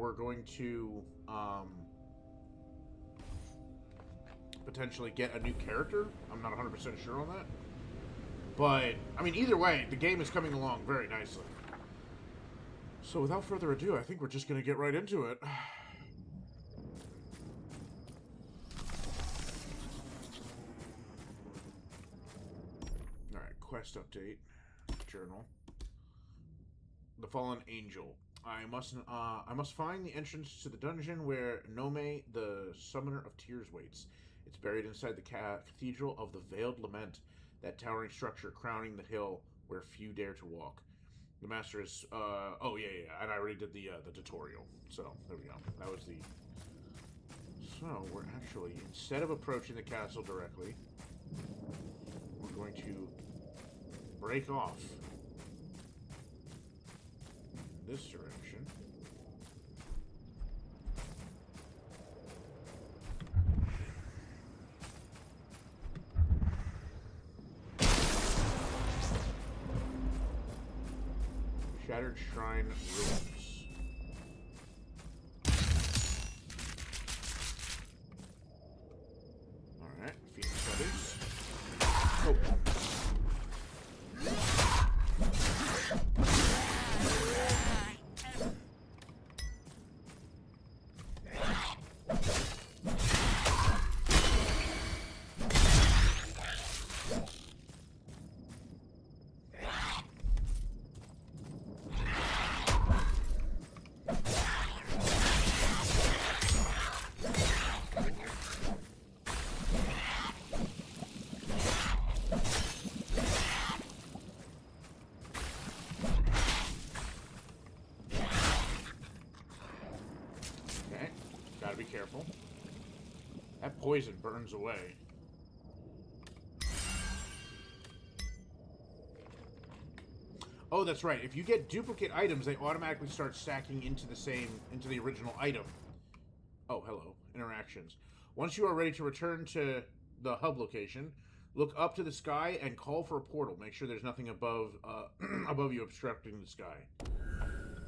we're going to potentially get a new character. I'm not 100% sure on that. But, I mean, either way, the game is coming along very nicely. So without further ado, I think we're just going to get right into it. Alright, quest update. Journal. The Fallen Angel. I must find the entrance to the dungeon where Nome, the Summoner of Tears, waits. It's buried inside the Cathedral of the Veiled Lament, that towering structure crowning the hill where few dare to walk. The master is, oh yeah, and I already did the tutorial, so there we go. That was the... So, we're actually, instead of approaching the castle directly, we're going to break off this direction. Shattered Shrine Ruins. Alright, Phoenix Feathers. Oh. Gotta be careful. That poison burns away. Oh, that's right. If you get duplicate items, they automatically start stacking into the original item. Oh, hello. Interactions. Once you are ready to return to the hub location, look up to the sky and call for a portal. Make sure there's nothing above above you obstructing the sky.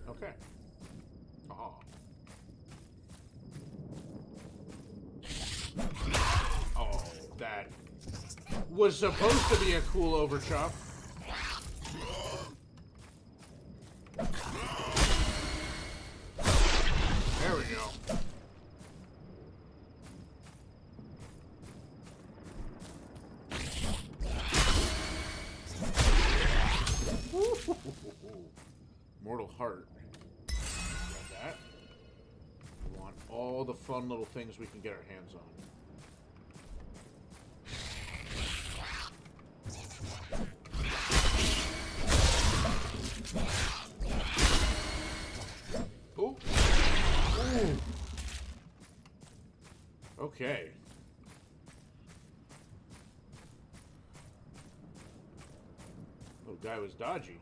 Okay. Oh. Oh, that was supposed to be a cool overchop. There we go. Mortal Heart. Got that. We want all the fun little things we can get our hands on. Oh. Ooh. Okay. Little guy was dodgy.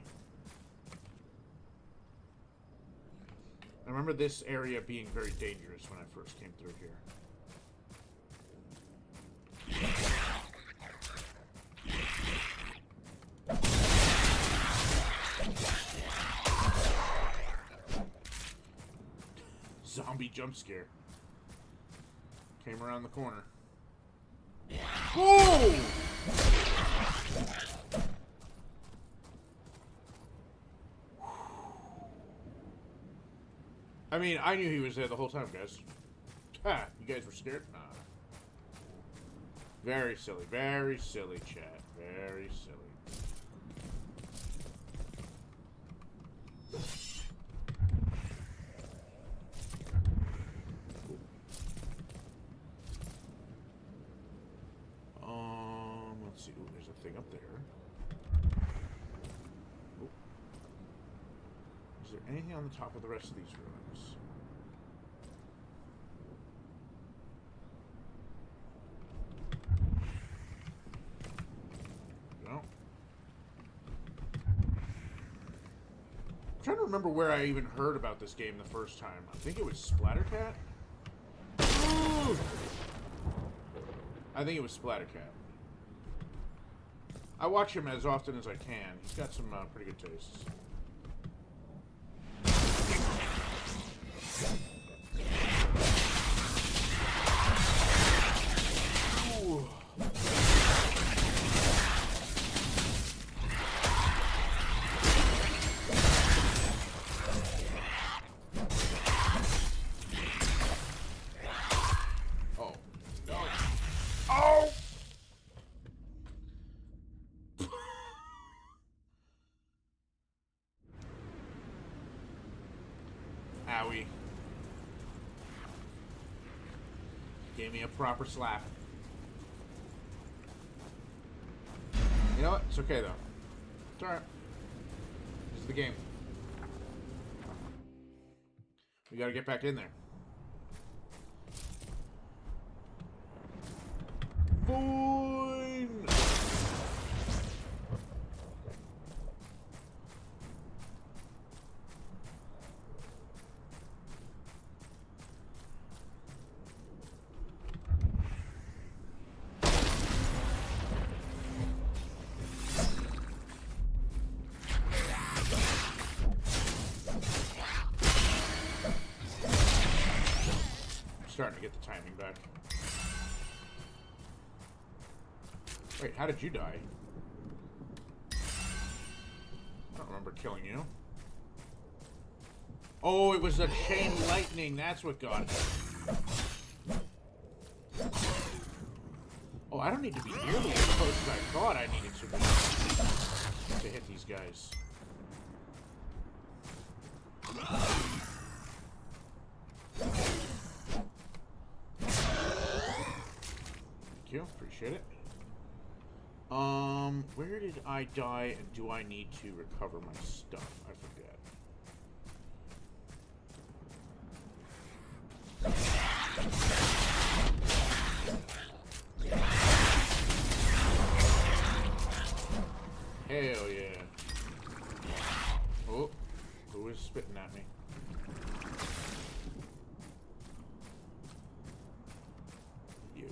I remember this area being very dangerous when I first came through here. Zombie jump scare. Came around the corner. Whoa! I mean, I knew he was there the whole time, guys. Ha! You guys were scared? Nah. Very silly, chat. Very silly. Let's see. Ooh, there's a thing up there. Ooh. Is there anything on the top of the rest of these ruins? No. I'm trying to remember where I even heard about this game the first time. I think it was Splattercat. Ooh! I think it was Splattercat. I watch him as often as I can. He's got some pretty good tastes. me. Gave me a proper slap. You know what? It's okay, though. It's alright. This is the game. We gotta get back in there. Voin! Starting to get the timing back. Wait, how did you die? I don't remember killing you. Oh, it was a chain lightning. That's what got it. Oh, I don't need to be nearly as close as I thought I needed to hit these guys. Thank you. Appreciate it. Where did I die, and do I need to recover my stuff? I forget. Hell yeah. Oh, who is spitting at me? You.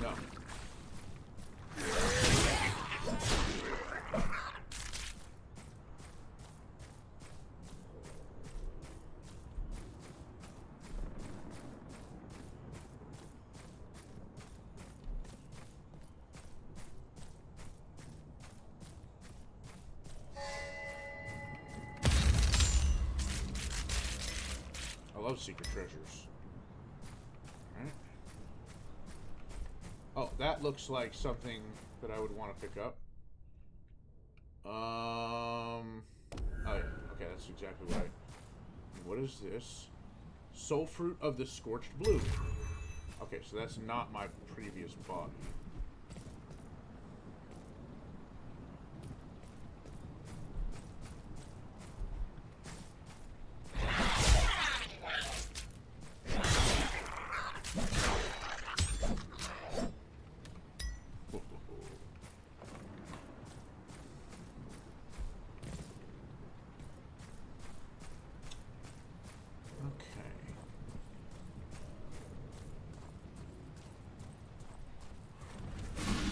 No. I love secret treasures. Alright. Oh, that looks like something that I would want to pick up. Oh yeah. Okay, that's exactly right. What is this? Soul fruit of the scorched blue. Okay, so that's not my previous body.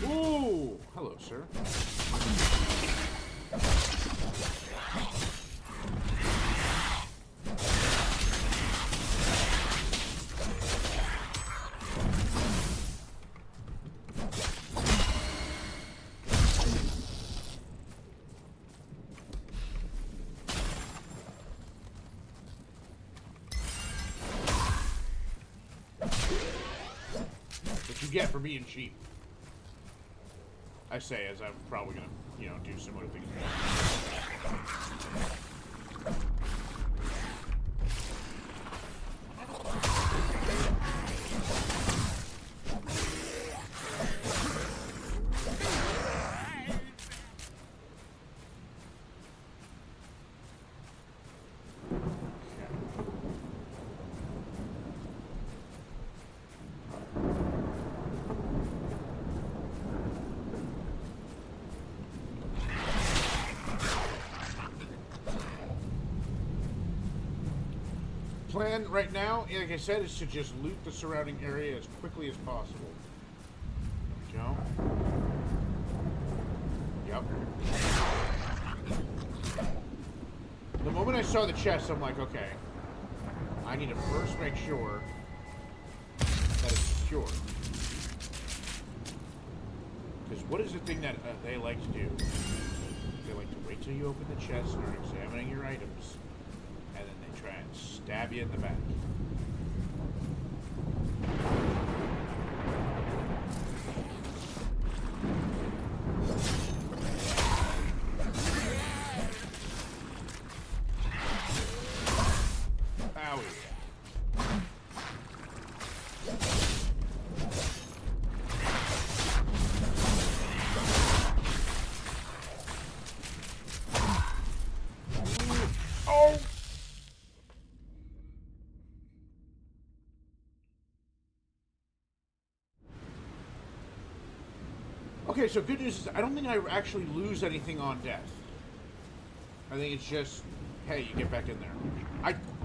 Ooh, hello, sir. What you get for being cheap. I say as I'm probably gonna, you know, do similar things. Plan right now, like I said, is to just loot the surrounding area as quickly as possible. There we go. Yep. The moment I saw the chest, I'm like, okay, I need to first make sure that it's secure. Because what is the thing that they like to do? They like to wait till you open the chest and are examining your items, and then they try and stab you in the back. Wowie. Oh! Okay, so good news is I don't think I actually lose anything on death. I think it's just, hey, you get back in there.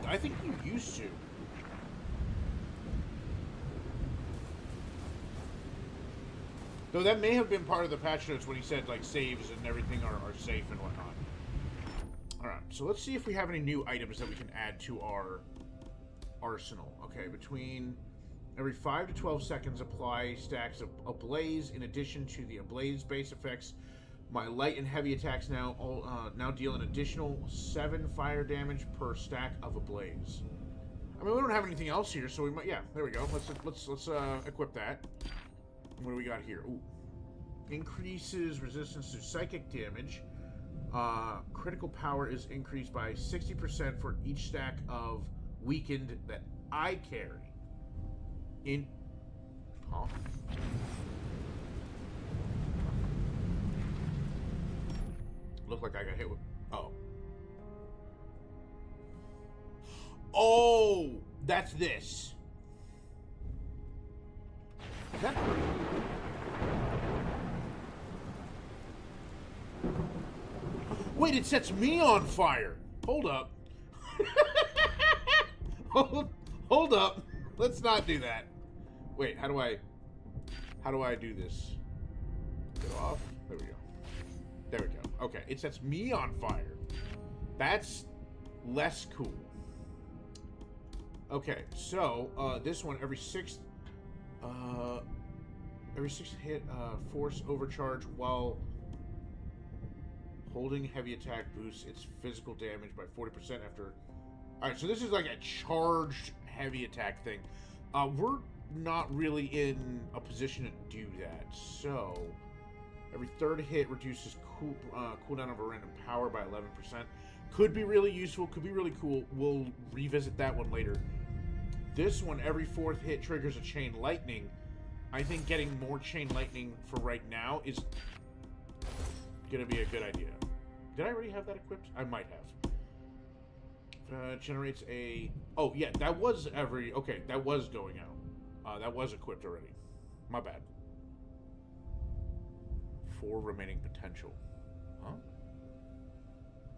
I think you used to. Though that may have been part of the patch notes when he said, like, saves and everything are safe and whatnot. Alright, so let's see if we have any new items that we can add to our arsenal. Okay, between every 5 to 12 seconds, apply stacks of Ablaze in addition to the Ablaze base effects. My light and heavy attacks now deal an additional 7 fire damage per stack of Ablaze. I mean, we don't have anything else here, so we might. Yeah, there we go. Let's equip that. What do we got here? Ooh, increases resistance to psychic damage. Critical power is increased by 60% for each stack of weakened that I carry. Huh? Looked like I got hit with... Oh. Oh! That's this. That... Wait, it sets me on fire. Hold up. Hold up. Let's not do that. Wait, how do I do this? Get off. There we go. There we go. Okay, it sets me on fire. That's less cool. Okay, so this one every sixth hit force overcharge while holding heavy attack boosts its physical damage by 40% after. All right, so this is like a charged heavy attack thing. We're not really in a position to do that, so every third hit reduces cooldown of a random power by 11%. Could be really useful, could be really cool. We'll revisit that one later. This one, every fourth hit triggers a chain lightning. I think getting more chain lightning for right now is gonna be a good idea. Did I already have that equipped? I might have. Generates a... Oh, yeah, that was every... Okay, that was going out. That was equipped already. My bad. 4 remaining potential. Huh?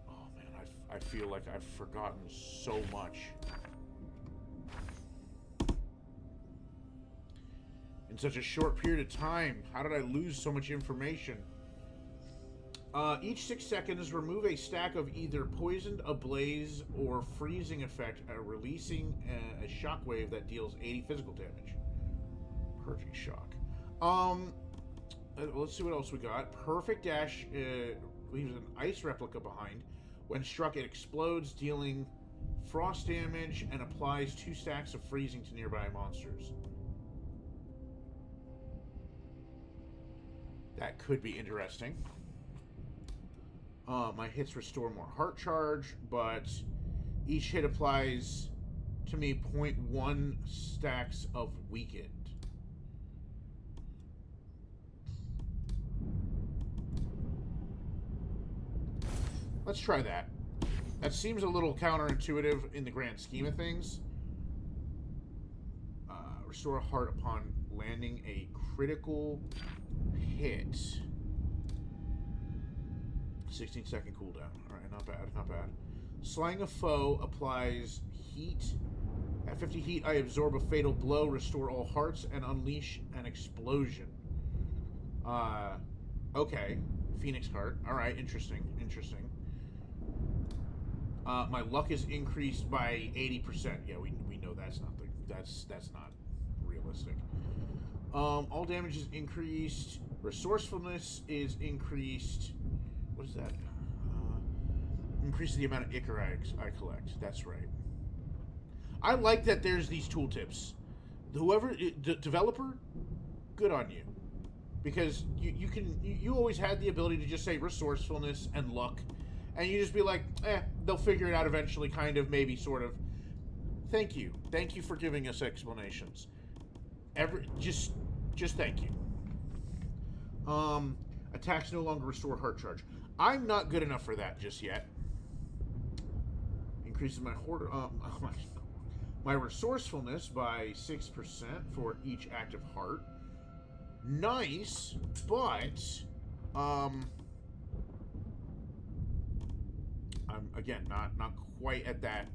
Oh, man, I feel like I've forgotten so much. In such a short period of time. How did I lose so much information? Each 6 seconds, remove a stack of either poisoned, ablaze, or freezing effect, releasing a shockwave that deals 80 physical damage. Purging shock. Let's see what else we got. Perfect dash leaves an ice replica behind. When struck, it explodes, dealing frost damage, and applies 2 stacks of freezing to nearby monsters. That could be interesting. My hits restore more heart charge, but each hit applies to me 0.1 stacks of weakened. Let's try that. That seems a little counterintuitive in the grand scheme of things. Restore a heart upon landing a critical hit. 16-second cooldown. Alright, not bad, not bad. Slaying a foe applies heat. At 50 heat, I absorb a fatal blow, restore all hearts, and unleash an explosion. Okay. Phoenix heart. Alright, interesting, interesting. My luck is increased by 80%. Yeah, we know that's not that's not realistic. All damage is increased. Resourcefulness is increased. What is that? Increases the amount of ichor I collect. That's right. I like that there's these tooltips. Whoever, developer, good on you. Because you always had the ability to just say resourcefulness and luck. And you just be like, they'll figure it out eventually, kind of, maybe, sort of. Thank you. Thank you for giving us explanations. Just thank you. Attacks no longer restore heart charge. I'm not good enough for that just yet. Increases my my resourcefulness by 6% for each active heart. Nice, but I'm again not quite at that.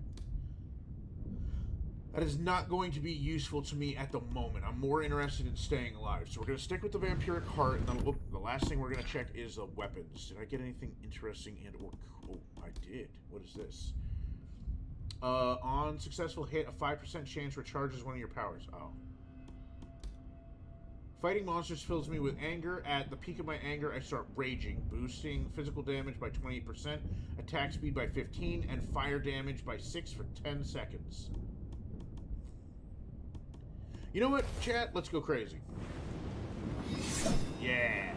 That is not going to be useful to me at the moment. I'm more interested in staying alive. So we're going to stick with the vampiric heart, and then the last thing we're going to check is the weapons. Did I get anything interesting and or cool? I did. What is this? On successful hit, a 5% chance recharges one of your powers. Oh. Fighting monsters fills me with anger. At the peak of my anger, I start raging, boosting physical damage by 28%, attack speed by 15, and fire damage by 6 for 10 seconds. You know what, chat? Let's go crazy. Yeah.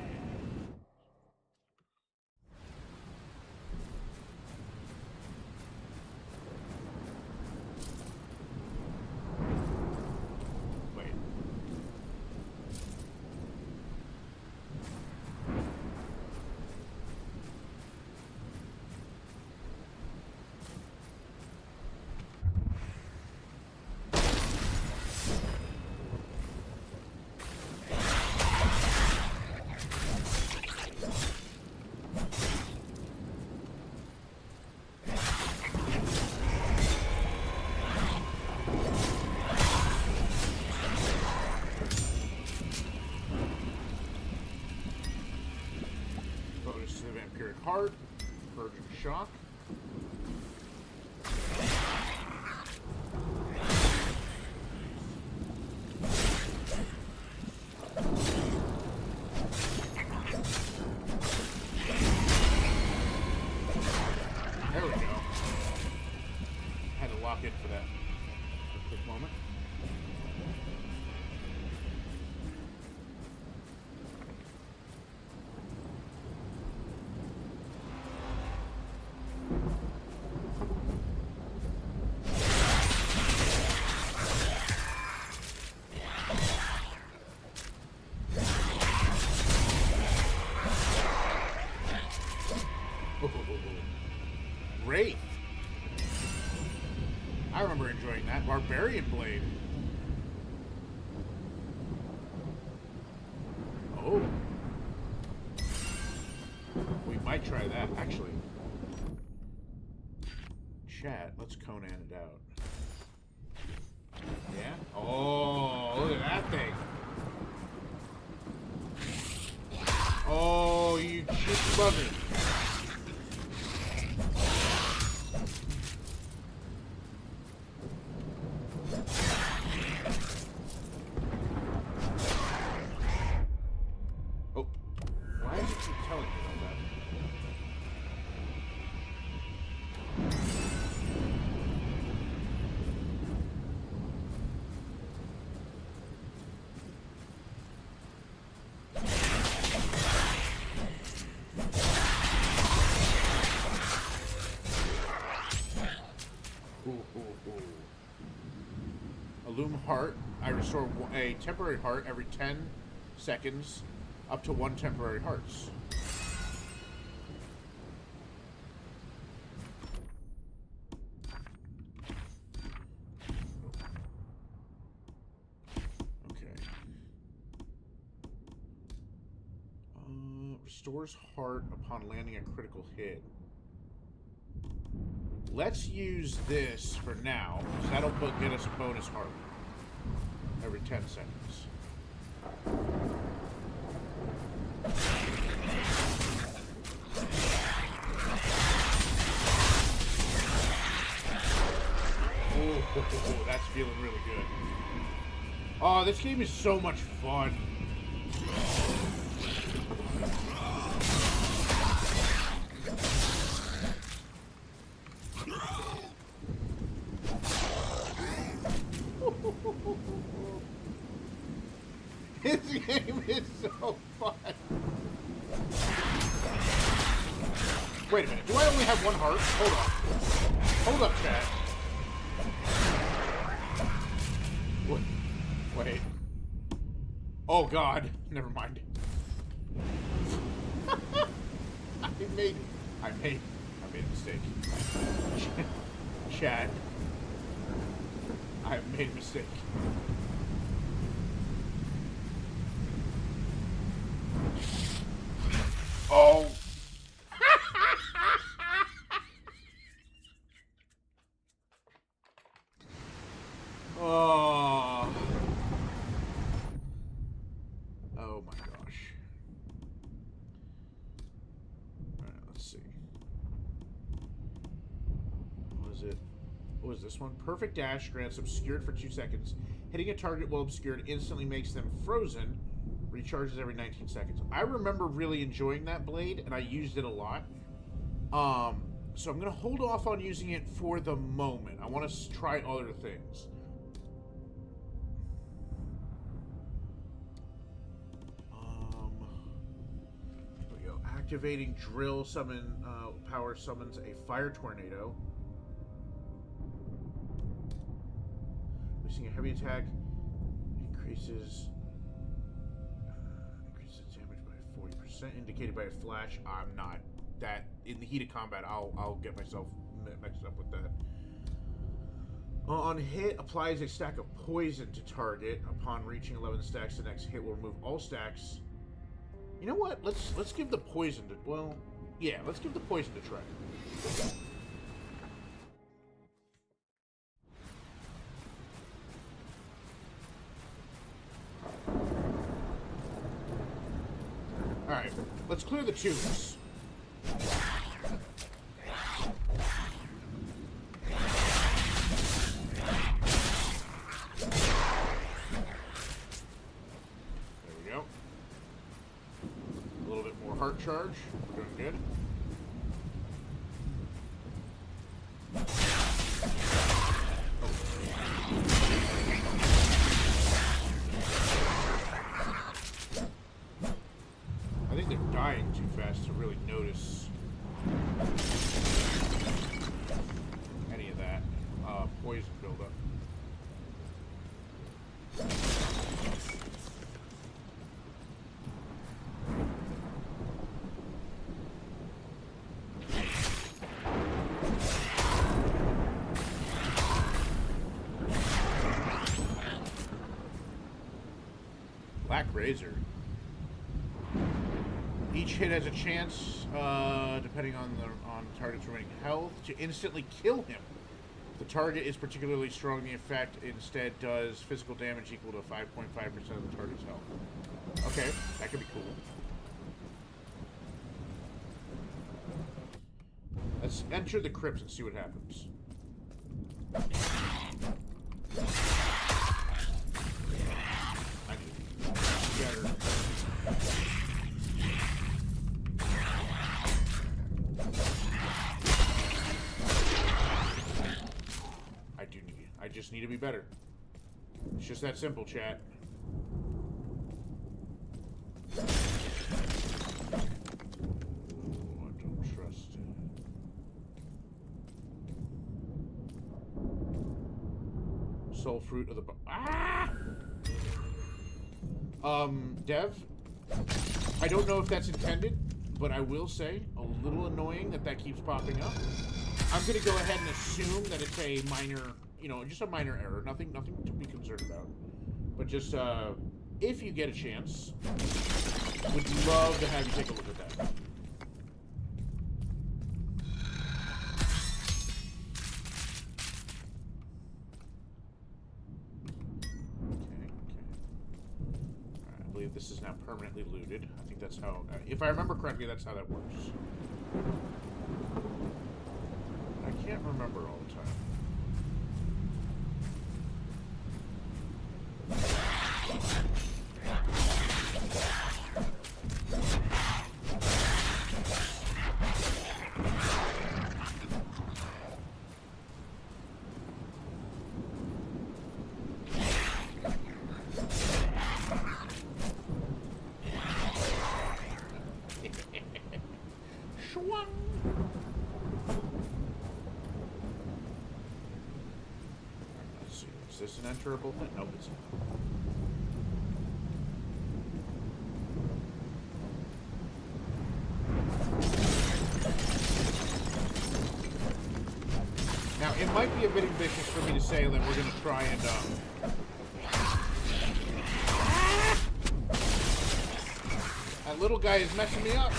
Wait. Heart, Purge of Shock. There we go. Had to lock in for that for a quick moment. Wraith. I remember enjoying that. Barbarian Blade. Oh. We might try that, actually. Chat, let's Conan it out. Yeah? Oh, look at that thing. Oh, you cheeky bugger. Loom heart. I restore a temporary heart every 10 seconds, up to 1 temporary hearts. Okay. Restores heart upon landing a critical hit. Let's use this for now, because that'll get us a bonus heart every 10 seconds. Oh, that's feeling really good. Oh, this game is so much fun. This game is so fun. Wait a minute. Do I only have 1 heart? Hold on. Hold up, chat. Oh God, never mind. I made a mistake. Chat. I have made a mistake. Oh. Oh. Oh my gosh. Alright, let's see. What was it? What was this one? Perfect dash grants obscured for 2 seconds. Hitting a target while obscured instantly makes them frozen. Recharges every 19 seconds. I remember really enjoying that blade, and I used it a lot. So I'm going to hold off on using it for the moment. I want to try other things. Here we go. Activating drill summon power summons a fire tornado. Releasing a heavy attack increases damage by 40%, indicated by a flash. I'm not that in the heat of combat. I'll get myself mixed up with that. On hit, applies a stack of poison to target. Upon reaching 11 stacks, the next hit will remove all stacks. You know what? Let's give the poison to let's give the poison to try. Alright, let's clear the tubes. There we go. A little bit more heart charge. We're doing good. I think they're dying too fast to really notice any of that poison buildup. Black Razor. Each hit has a chance, depending on the target's remaining health, to instantly kill him. If the target is particularly strong, the effect instead does physical damage equal to 5.5% of the target's health. Okay, that could be cool. Let's enter the crypt and see what happens. I need to scatter. I just need to be better. It's just that simple, chat. Oh, I don't trust it. Soul fruit of the Dev, I don't know if that's intended, but I will say a little annoying that keeps popping up. I'm gonna go ahead and assume that it's a minor, just a minor error. Nothing to be concerned about. But just, if you get a chance, would love to have you take a look at that. I believe this is now permanently looted. I think that's how, if I remember correctly, that's how that works. I can't remember all the time. Is this an enterable thing? Nope, it's not. bit ambitious for me to say that we're gonna try and that little guy is messing me up.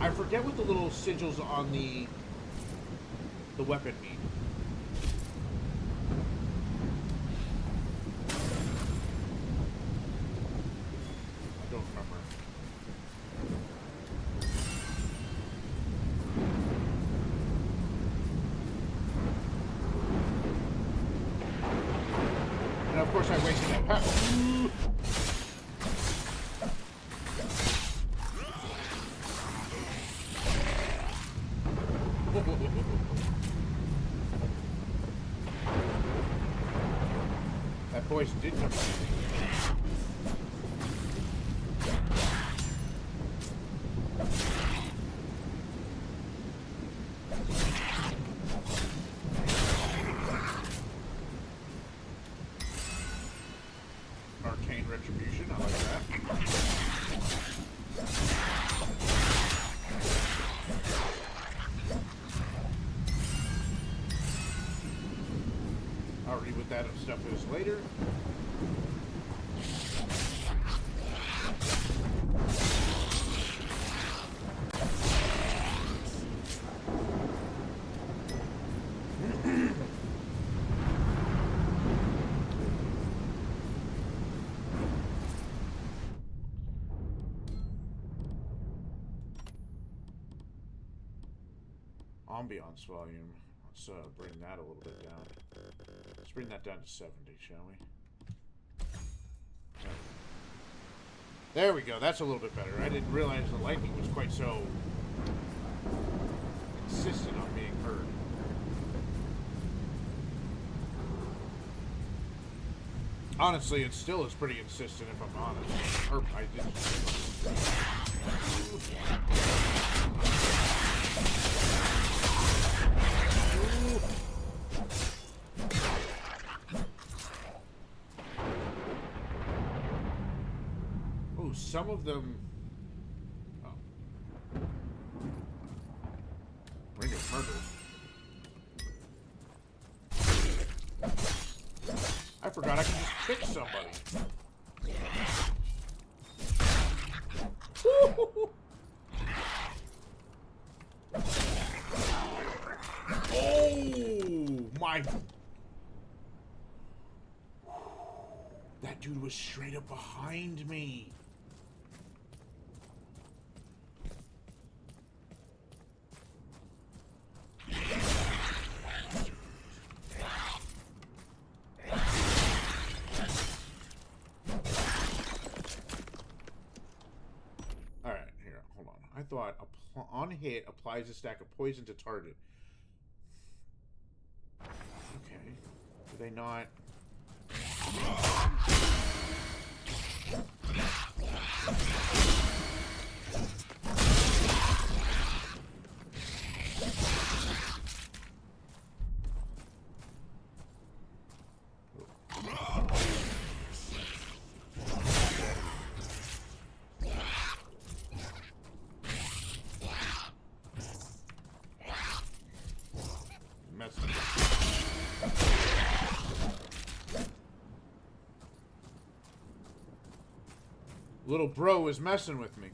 I forget what the little sigils on the weapon mean. I don't remember. And of course I wasted that power. That poison did come back. Arcane Retribution, I like that. I'll read what that stuff is later. Ambiance volume. Let's bring that a little bit down. Let's bring that down to 70, shall we? There we go. That's a little bit better. I didn't realize the lightning was quite so insistent on being heard. Honestly, it still is pretty insistent if I'm honest. Or I didn't. Ooh, some of them. Oh. Ring of murder. I forgot I can just pick somebody. Oh my. That dude was straight up behind me. Alright, here, hold on. I thought on hit applies a stack of poison to target. Okay. Do they not? Little bro is messing with me.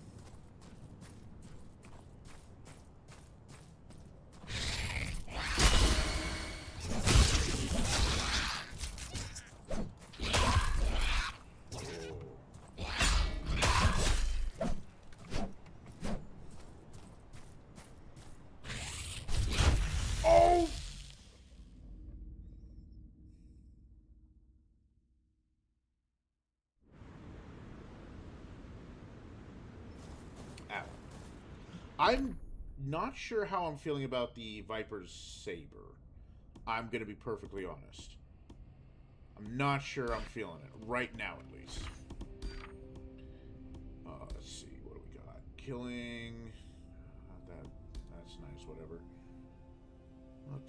Oh! I'm not sure how I'm feeling about the Viper's Saber. I'm going to be perfectly honest. I'm not sure I'm feeling it. Right now, at least. Let's see. What do we got? Killing... that's nice, whatever.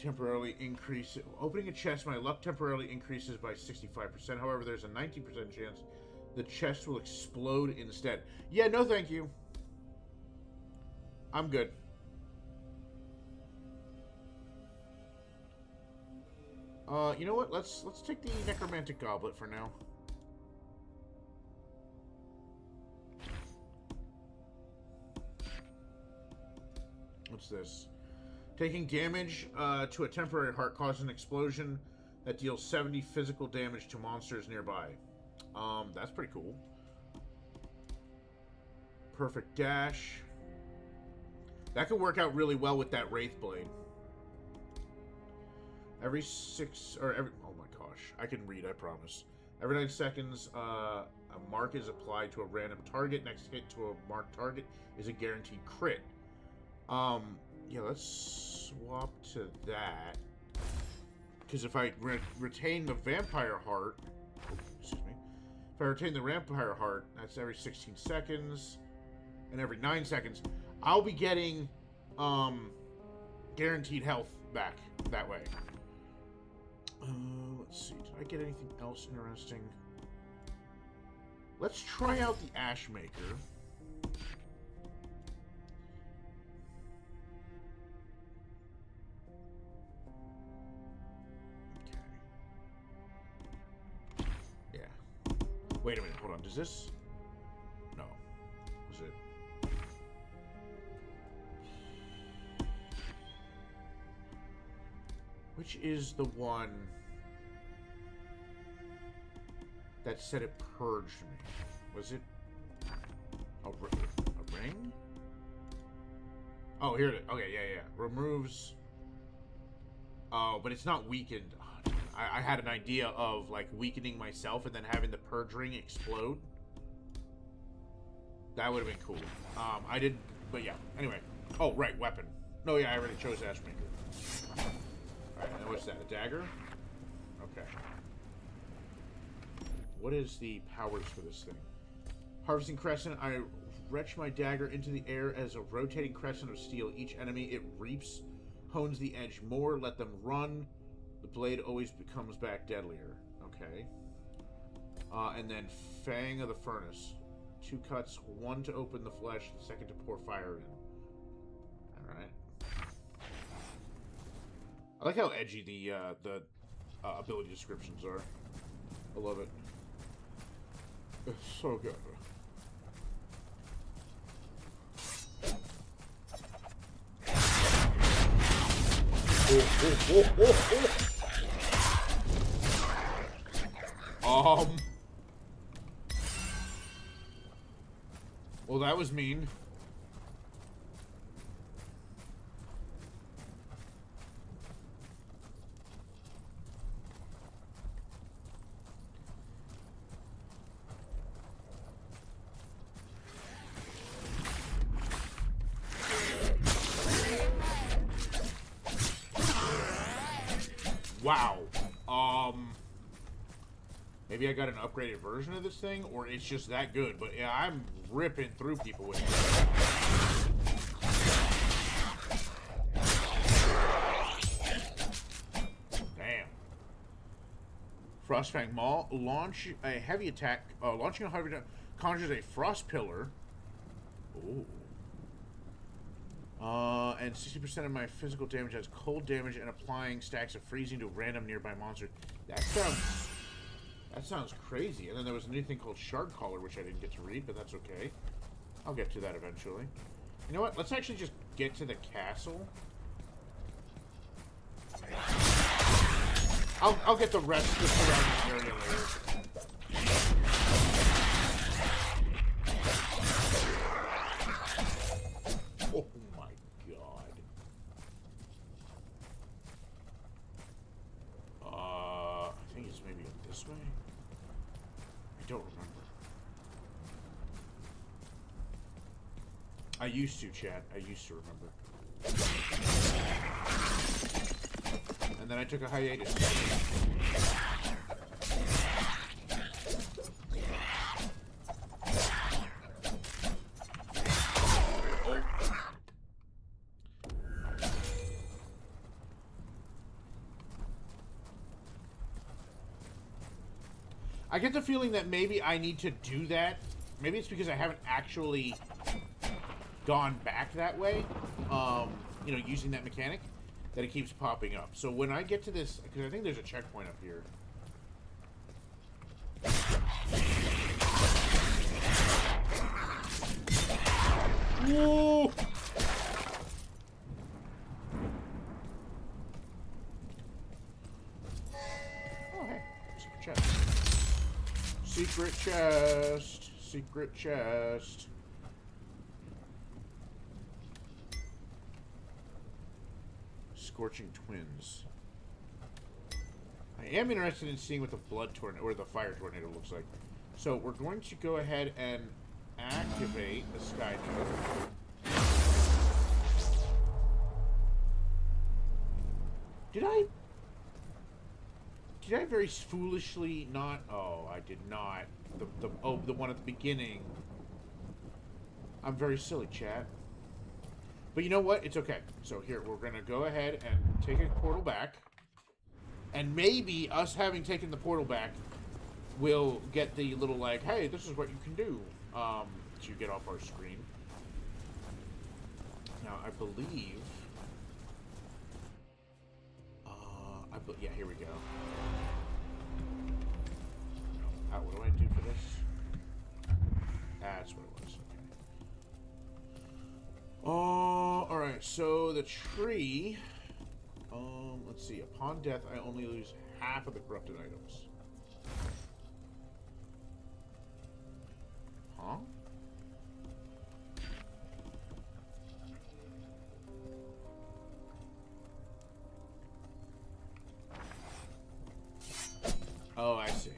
Temporarily increase... Opening a chest, my luck temporarily increases by 65%. However, there's a 19% chance the chest will explode instead. Yeah, no thank you. I'm good. You know what? Let's take the necromantic goblet for now. What's this? Taking damage to a temporary heart causes an explosion that deals 70 physical damage to monsters nearby. That's pretty cool. Perfect dash. That could work out really well with that Wraith Blade. Every 6... or every... oh my gosh. I can read, I promise. Every 9 seconds, a mark is applied to a random target. Next hit to a marked target is a guaranteed crit. Yeah, let's swap to that. Because if I retain the Vampire Heart... oh, excuse me. If I retain the Vampire Heart, that's every 16 seconds. And every 9 seconds... I'll be getting guaranteed health back that way. Let's see. Did I get anything else interesting? Let's try out the Ash Maker. Okay. Yeah. Wait a minute. Hold on. Does this... no. Is it... which is the one that said it purged me? Was it a ring? Oh, here it is. Okay, yeah. Removes... oh, but it's not weakened. Oh, I had an idea of, like, weakening myself and then having the purge ring explode. That would have been cool. I did... but yeah. Anyway. Oh, right. Weapon. No, yeah, I already chose Ashmaker. Alright, and what's that? A dagger? Okay. What is the powers for this thing? Harvesting Crescent. I retch my dagger into the air as a rotating crescent of steel. Each enemy it reaps hones the edge more. Let them run. The blade always becomes back deadlier. Okay. And then Fang of the Furnace. 2 cuts. 1 to open the flesh. The second to pour fire in. Alright. I like how edgy the ability descriptions are. I love it. It's so good. Well, that was mean. Wow. Maybe I got an upgraded version of this thing, or it's just that good. But yeah, I'm ripping through people with it. Damn. Frostfang Maul. Launch a heavy attack. Launching a heavy attack conjures a frost pillar. Ooh. And 60% of my physical damage has cold damage, and applying stacks of freezing to random nearby monsters. That sounds crazy. And then there was a new thing called Shard Caller, which I didn't get to read, but that's okay. I'll get to that eventually. You know what? Let's actually just get to the castle. I'll get the rest of the surrounding area later. Oh my god. I think it's maybe this way. I don't remember. I used to, chat. I used to remember. And then I took a hiatus. I get the feeling that maybe I need to do that. Maybe it's because I haven't actually gone back that way, you know, using that mechanic, that it keeps popping up. So when I get to this, because I think there's a checkpoint up here. Whoa! Oh, hey, secret chest. Secret chest. Secret chest. Scorching Twins. I am interested in seeing what the blood tornado or the fire tornado looks like. So we're going to go ahead and activate the sky node. Did I very foolishly not? Oh, I did not. The one at the beginning. I'm very silly, chat. But you know what? It's okay. So here, we're going to go ahead and take a portal back. And maybe us having taken the portal back will get the little, like, hey, this is what you can do. To get off our screen. Now, I believe... yeah, here we go. What do I do for this? That's what it was. Okay. Alright, so the tree... let's see. Upon death, I only lose half of the corrupted items. Huh? Oh, I see.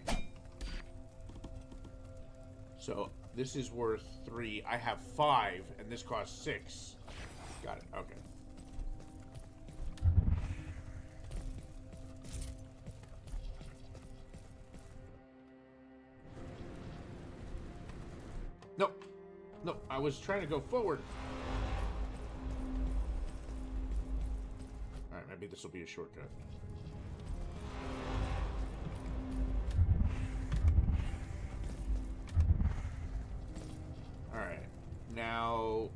So, this is worth 3. I have 5, and this costs 6. Got it. Okay. Nope. Nope. I was trying to go forward. Alright, maybe this will be a shortcut. Alright. Now,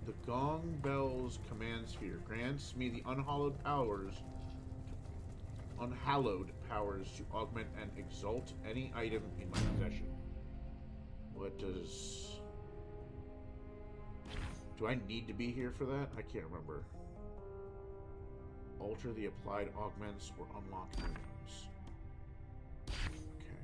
the Gong Bell's command sphere grants me the unhallowed powers to augment and exalt any item in my possession. What does... Do I need to be here for that? I can't remember. Alter the applied augments or unlock items. Okay.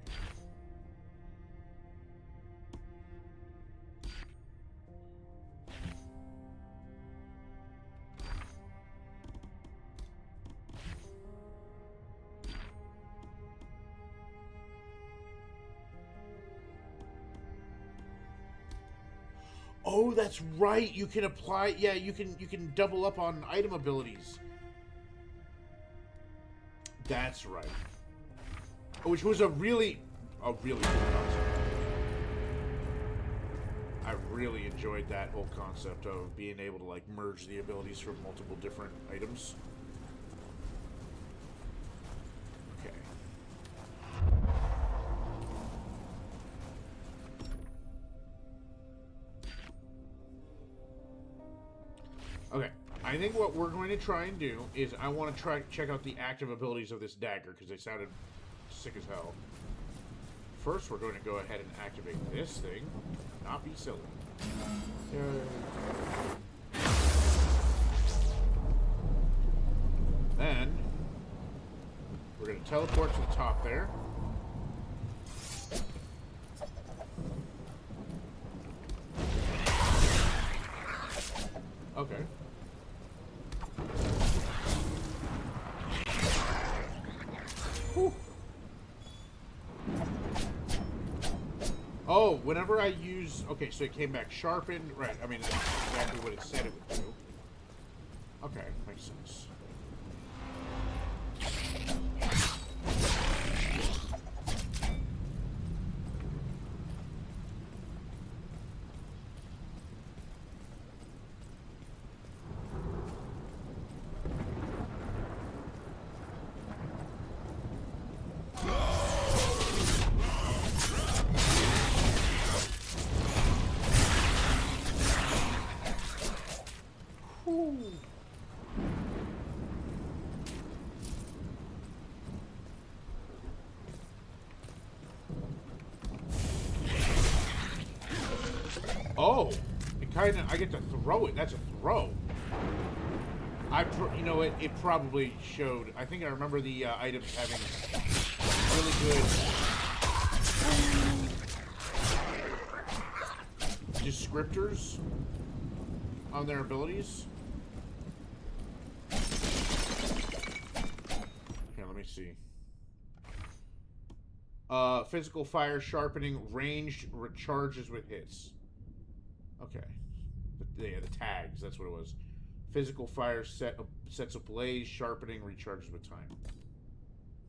Oh, that's right. You can apply. Yeah, you can double up on item abilities. That's right. Which was a really good concept. I really enjoyed that whole concept of being able to like merge the abilities from multiple different items. Okay. Okay, I think what we're going to try and do is I want to check out the active abilities of this dagger because they sounded sick as hell. First, we're going to go ahead and activate this thing. Not be silly. Then, we're going to teleport to the top there. Okay. Whew. Oh, whenever I use... Okay, so it came back sharpened. Right, I mean, that's exactly what it said it would do. Okay, makes sense. Oh, I get to throw it. That's a throw. You know, it probably showed. I think I remember the items having really good descriptors on their abilities. Here, let me see. Physical fire sharpening, ranged recharges with hits. Okay. The tags, that's what it was. Physical fire sets ablaze, sharpening, recharges with time.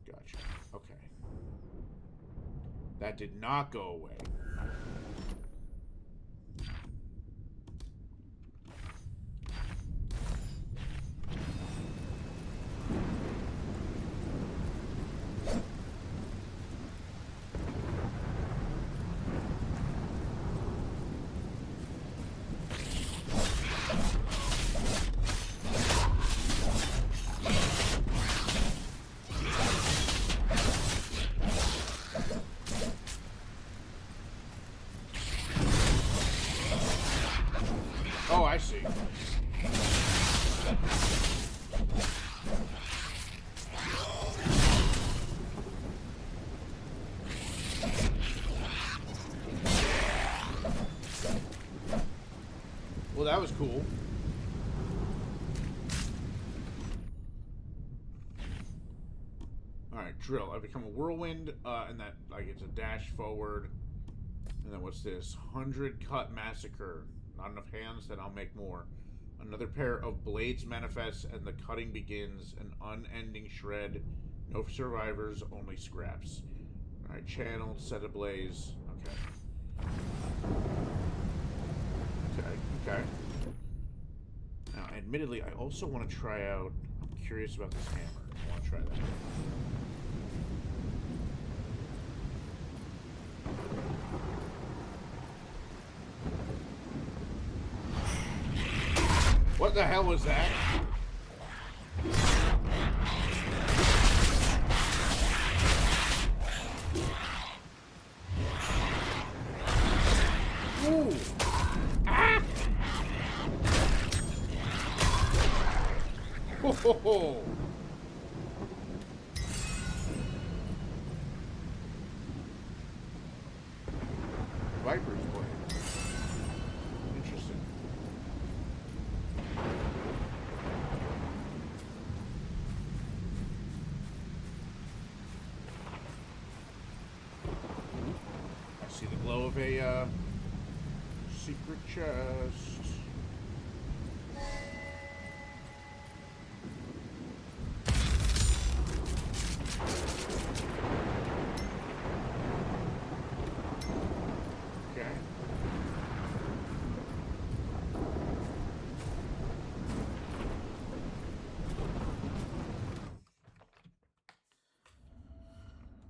Gotcha. Okay. That did not go away. Oh, I see. Well, that was cool. Alright, drill. I become a whirlwind, and that, like, it's a dash forward. And then what's this? 100 cut massacre. Not enough hands, then I'll make more. Another pair of blades manifests, and the cutting begins. An unending shred. No survivors, only scraps. Alright, channeled, set ablaze. Okay. Okay. Now, admittedly, I also want to try out... I'm curious about this hammer. I want to try that. What the hell was that? Ooh! Ah! Ho ho ho! Viper's blade. Interesting. I see the glow of a secret chest.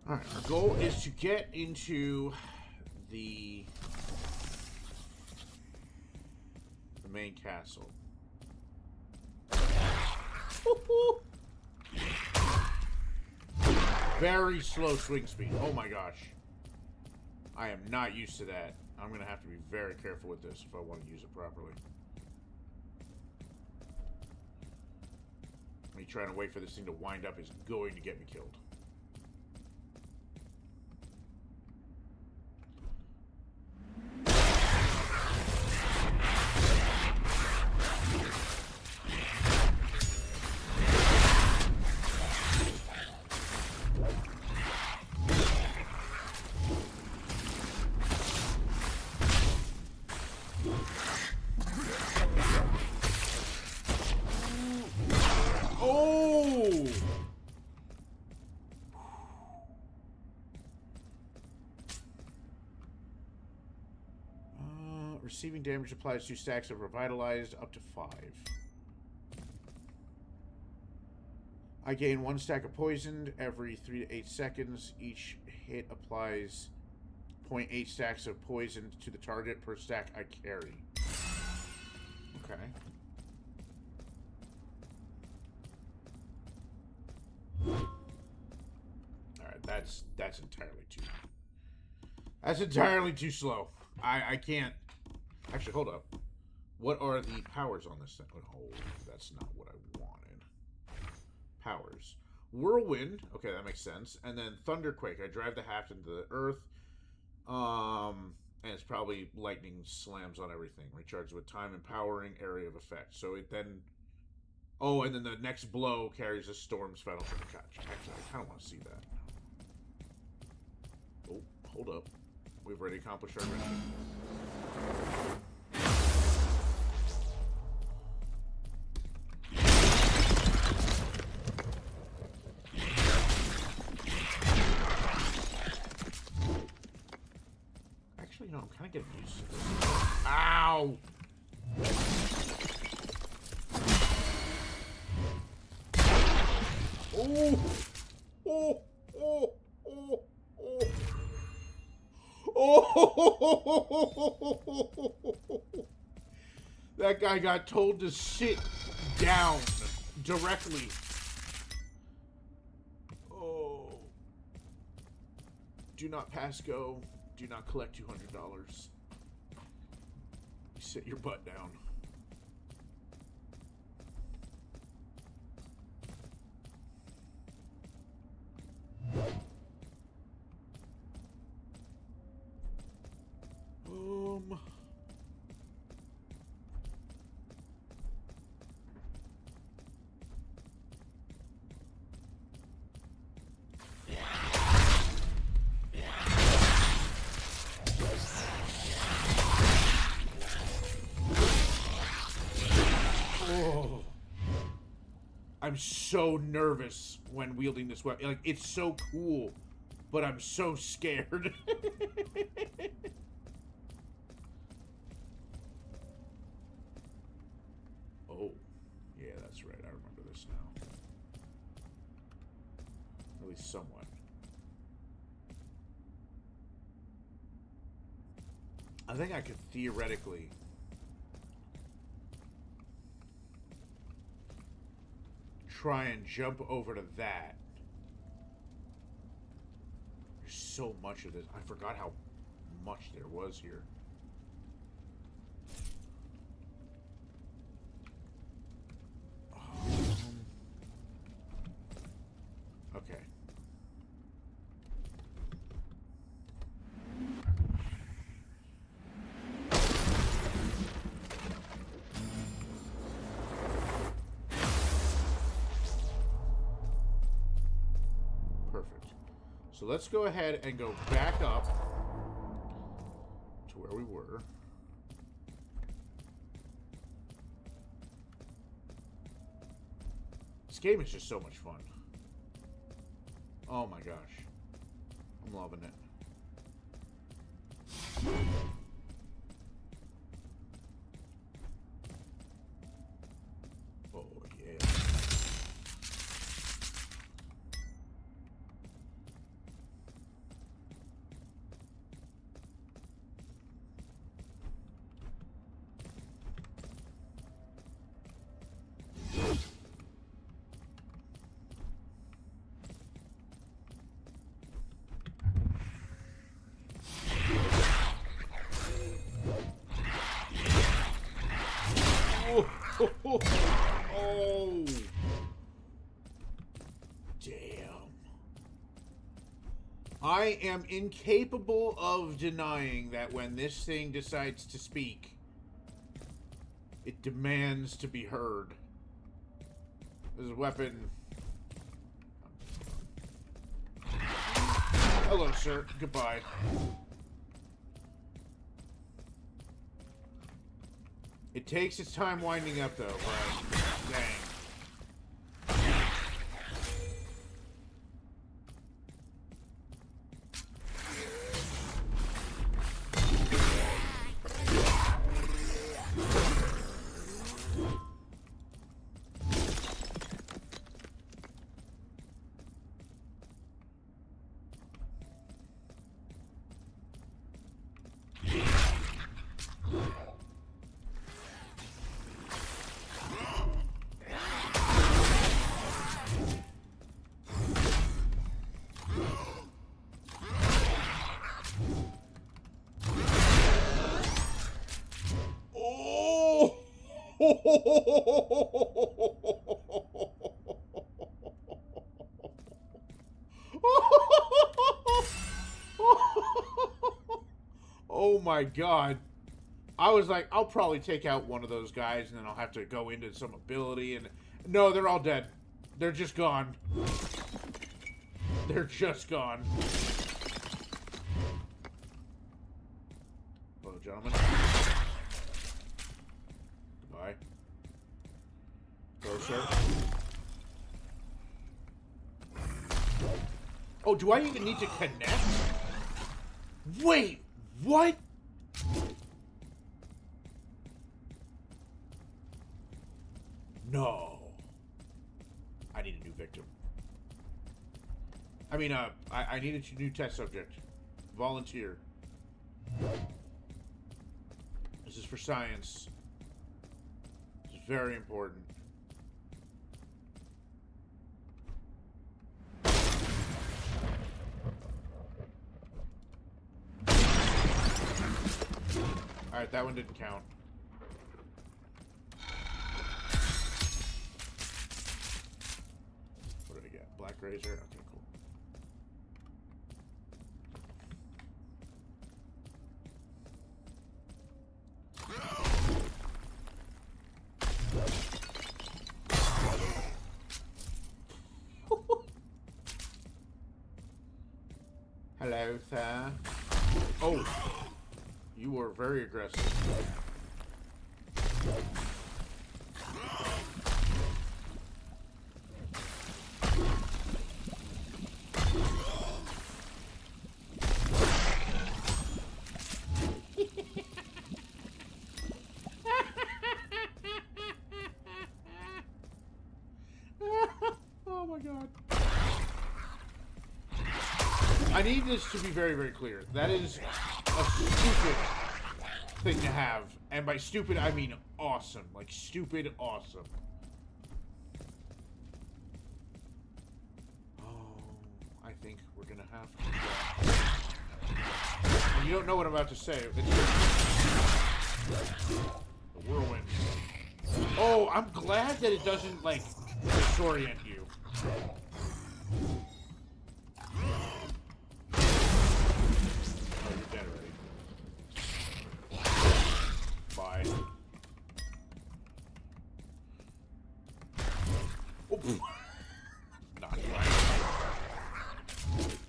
Alright, our goal is to get into the main castle. Very slow swing speed. Oh my gosh. I am not used to that. I'm going to have to be very careful with this if I want to use it properly. Me trying to wait for this thing to wind up is going to get me killed. Oh! Receiving damage applies 2 stacks of revitalized up to 5. I gain 1 stack of poisoned every 3 to 8 seconds. Each hit applies 0.8 stacks of poison to the target per stack I carry. Okay. Alright, that's entirely too slow. I can't. Actually, hold up. What are the powers on this thing? Oh, that's not what I wanted. Powers. Whirlwind. Okay, that makes sense. And then Thunderquake. I drive the haft into the earth. And it's probably lightning slams on everything. Recharges with time, empowering area of effect. So it then... Oh, and then the next blow carries a storm's final charge. Actually, I kind of want to see that. Oh, hold up. We've already accomplished our mission. Actually, no, I'm kind of getting used to this. Ow! Oh! Oh! Oh! Oh! Oh! Oh! That guy got told to sit down directly. Oh. Do not pass go. Do not collect $200. Sit your butt down. Oh. I'm so nervous when wielding this weapon. Like, it's so cool, but I'm so scared. Oh, yeah, that's right. I remember this now. At least somewhat. I think I could theoretically... try and jump over to that. There's so much of this. I forgot how much there was here. Okay. So let's go ahead and go back up to where we were. This game is just so much fun. Oh my gosh. I'm loving it. Oh yeah. Oh! Damn. I am incapable of denying that when this thing decides to speak, it demands to be heard. This weapon... Hello, sir. Goodbye. It takes its time winding up, though, right? Dang. Oh my god. I was like, I'll probably take out one of those guys and then I'll have to go into some ability and... No, they're all dead. They're just gone. They're just gone. Hello, gentlemen. Goodbye. Hello, sir. Oh, do I even need to connect? Wait, what? No. I need a new victim. I mean, I needed a new test subject. Volunteer. This is for science. This is very important. Alright, that one didn't count. What did I get? Black Razor? Okay, cool. Hello, sir. Oh! You were very aggressive. Oh my god. I need this to be very, very clear. That is a stupid thing to have. And by stupid, I mean awesome. Like, stupid awesome. Oh, I think we're gonna have to. And you don't know what I'm about to say. It's the whirlwind. Oh, I'm glad that it doesn't, like, disorient you. Bye. Oh, not right.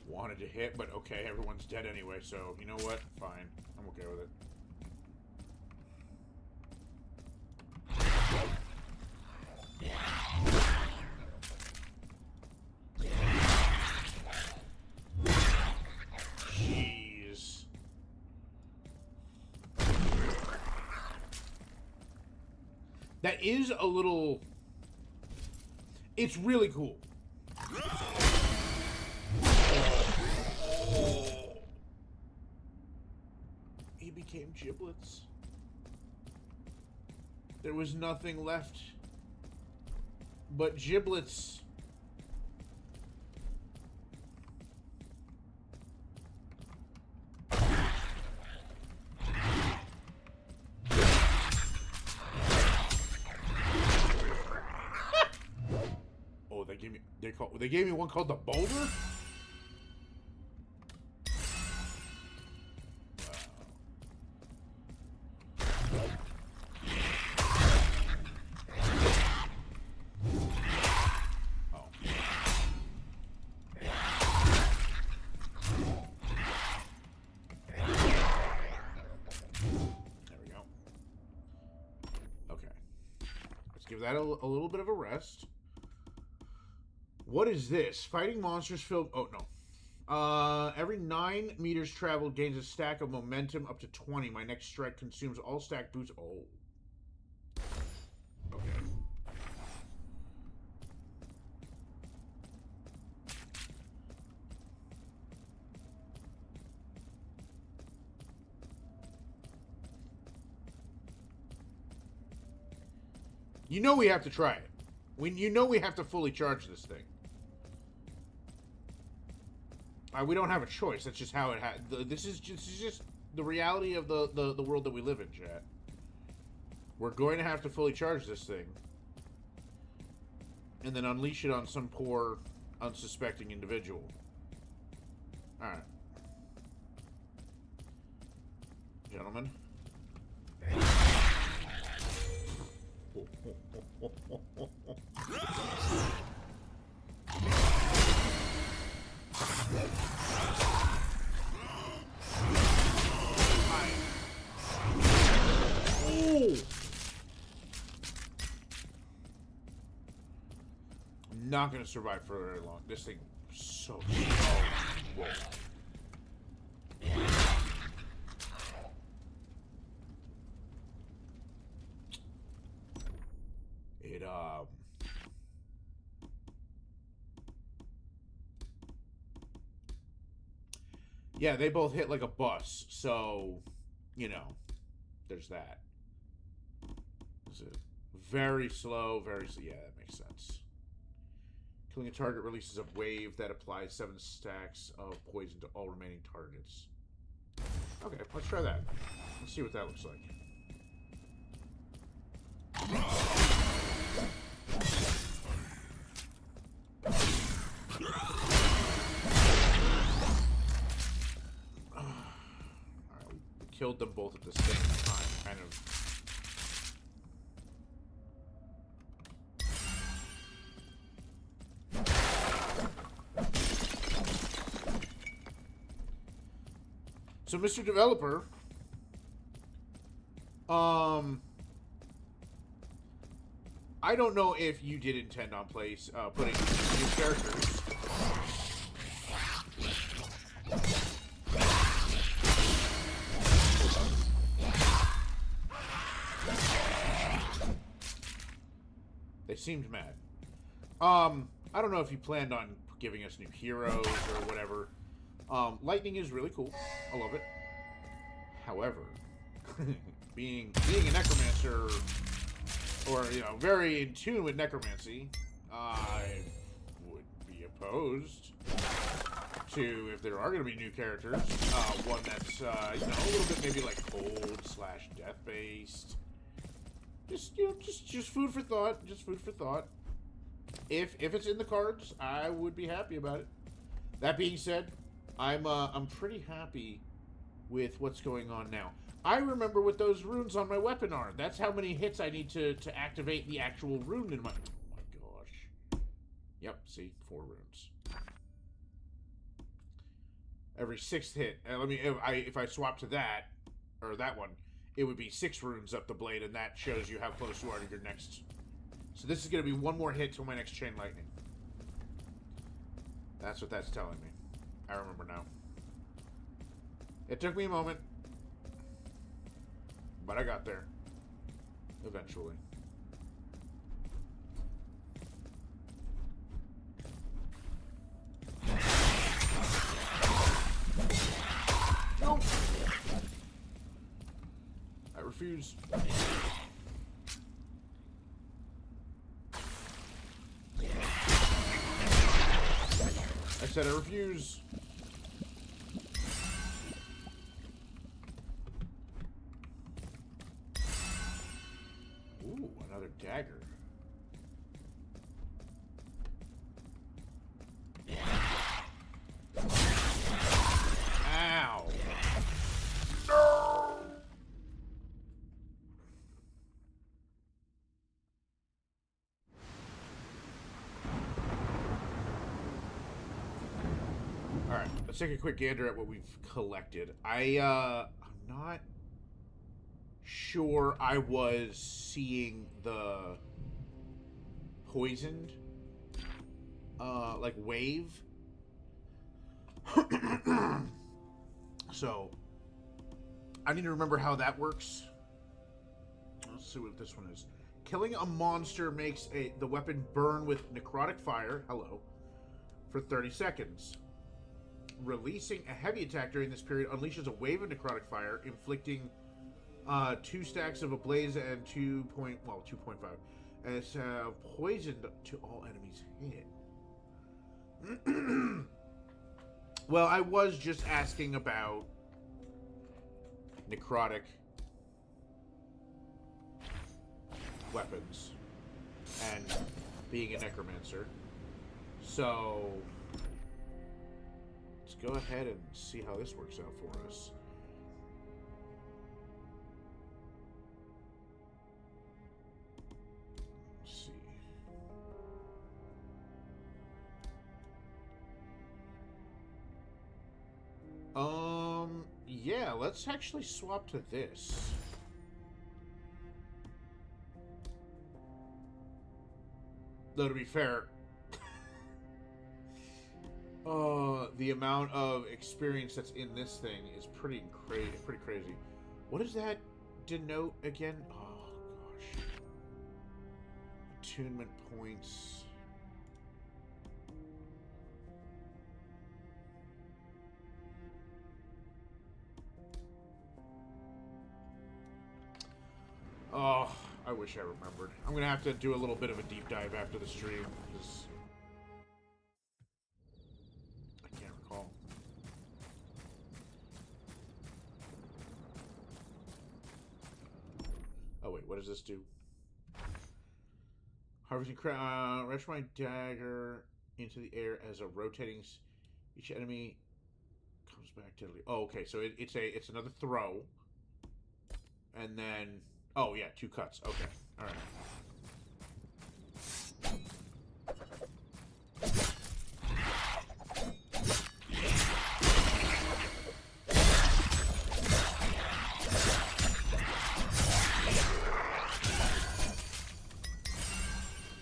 Wanted to hit, but okay, everyone's dead anyway, so you know what? Fine. I'm okay with it. Jeez. That is a little... It's really cool. He became giblets. There was nothing left but giblets. They gave me one called the Boulder? Oh. There we go. Okay. Let's give that a little bit of a rest. What is this? Fighting monsters filled... Oh, no. Every 9 meters traveled gains a stack of momentum up to 20. My next strike consumes all stack boosts. Oh. Okay. You know we have to try it. You know we have to fully charge this thing. We don't have a choice. That's just how it this is just the reality of the world that we live in, chat. We're going to have to fully charge this thing. And then unleash it on some poor, unsuspecting individual. Alright. Gentlemen. I'm not going to survive for very long. This thing is so slow. Whoa. Yeah, they both hit like a bus, so, you know, there's that. Is it very slow, yeah, that makes sense. Killing a target releases a wave that applies 7 stacks of poison to all remaining targets. Okay, let's try that. Let's see what that looks like. Alright, we killed them both at the same time, kind of. So, Mr. Developer, I don't know if you did intend on putting new characters. They seemed mad. I don't know if you planned on giving us new heroes or whatever. Lightning is really cool. I love it. However, being a necromancer, or, you know, very in tune with necromancy, I would be opposed to, if there are going to be new characters, one that's, you know, a little bit maybe like cold/death based. Just, you know, just food for thought. Just food for thought. If it's in the cards, I would be happy about it. That being said, I'm pretty happy with what's going on now. I remember what those runes on my weapon are. That's how many hits I need to activate the actual rune in my... Oh my gosh. Yep, see? 4 runes. Every 6th hit. If I swap to that, or that one, it would be 6 runes up the blade, and that shows you how close you are to your next... So this is going to be 1 more hit till my next chain lightning. That's what that's telling me. I remember now. It took me a moment, but I got there. Eventually. Nope. I refuse. I said I refuse. Ooh, another dagger. Ow. No. Alright, let's take a quick gander at what we've collected. I'm not sure I was seeing the poisoned, like, wave. So, I need to remember how that works. Let's see what this one is. Killing a monster makes the weapon burn with necrotic fire, hello, for 30 seconds. Releasing a heavy attack during this period unleashes a wave of necrotic fire, inflicting 2 stacks of ablaze and 2.5 as poisoned to all enemies hit. Well, I was just asking about necrotic weapons and being a necromancer. So let's go ahead and see how this works out for us. Let's see. Yeah, let's actually swap to this. Though, to be fair, the amount of experience that's in this thing is pretty crazy. What does that denote again? Oh, gosh. Attunement points. Oh, I wish I remembered. I'm going to have to do a little bit of a deep dive after the stream, because I can't recall. Oh, wait, what does this do? Harvesting rush my dagger into the air as a rotating... Each enemy comes back deadly. Oh, okay, so it's another throw. And then... Oh, yeah, 2 cuts. Okay. All right.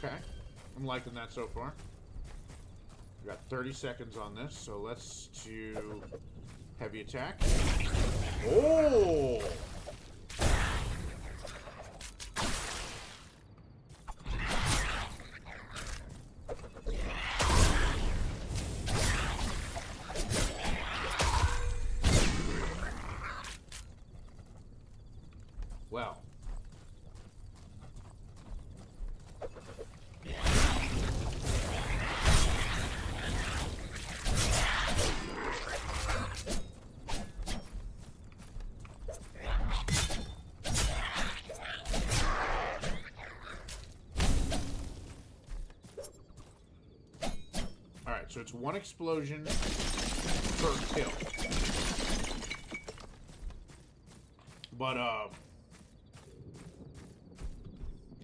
Okay. I'm liking that so far. We got 30 seconds on this, so let's do heavy attack. Oh! Well. Alright, so it's 1 explosion per kill. But,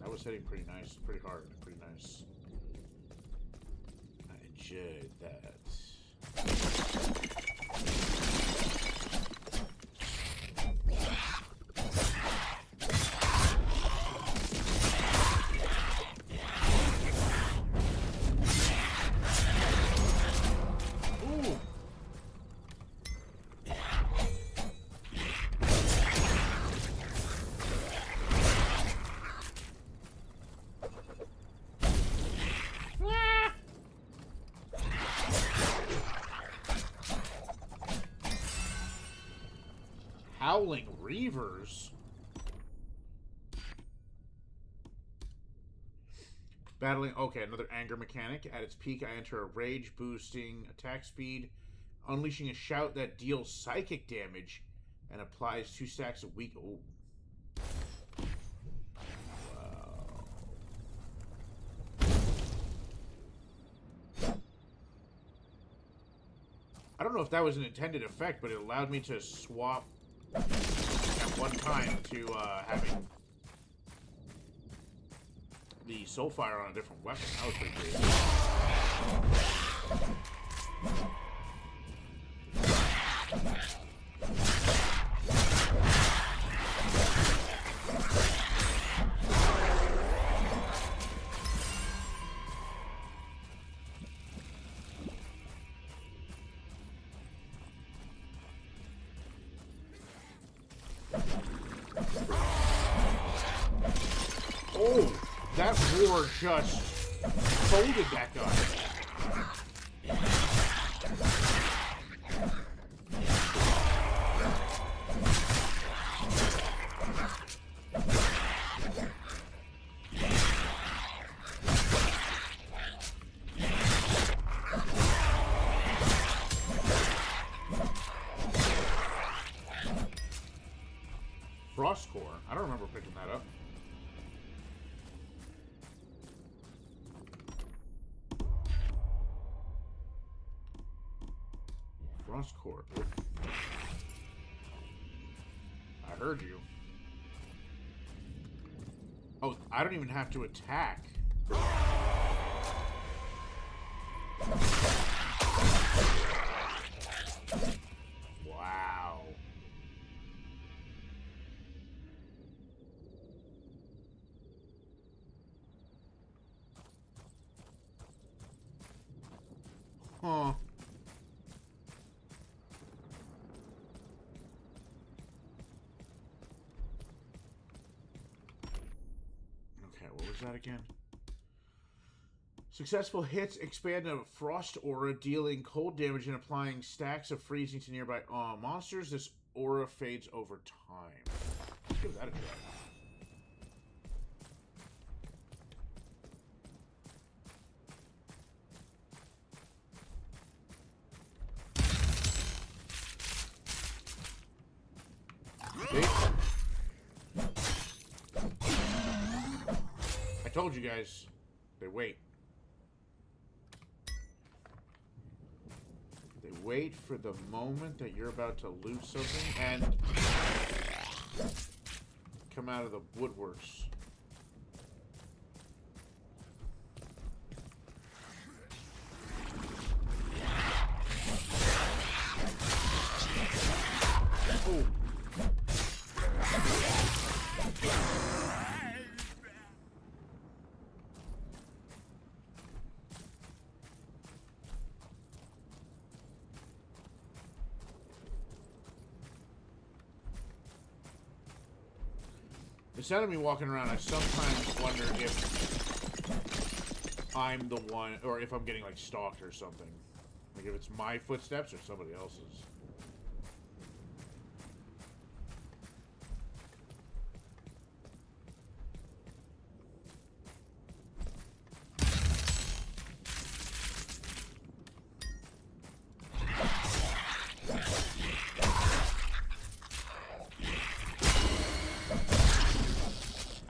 that was hitting pretty nice, pretty hard, pretty nice. I enjoyed that. Ooh. Howling Reavers. Battling. Okay, another anger mechanic. At its peak, I enter a rage, boosting attack speed, unleashing a shout that deals psychic damage and applies 2 stacks of weak. Oh. Wow. I don't know if that was an intended effect, but it allowed me to swap at one time to having the Soulfire on a different weapon. That was pretty crazy. Oh, that roar just folded that guy. Frost Core. I don't remember picking that up. Frost core. I heard you. Oh, I don't even have to attack. Wow. Huh. Okay, what was that again? Successful hits expand a frost aura, dealing cold damage and applying stacks of freezing to nearby monsters. This aura fades over time. Let's give that a try. I told you guys, they wait. They wait for the moment that you're about to loot something and come out of the woodworks. Oh. Instead of me walking around, I sometimes wonder if I'm the one, or if I'm getting, like, stalked or something. Like, if it's my footsteps or somebody else's.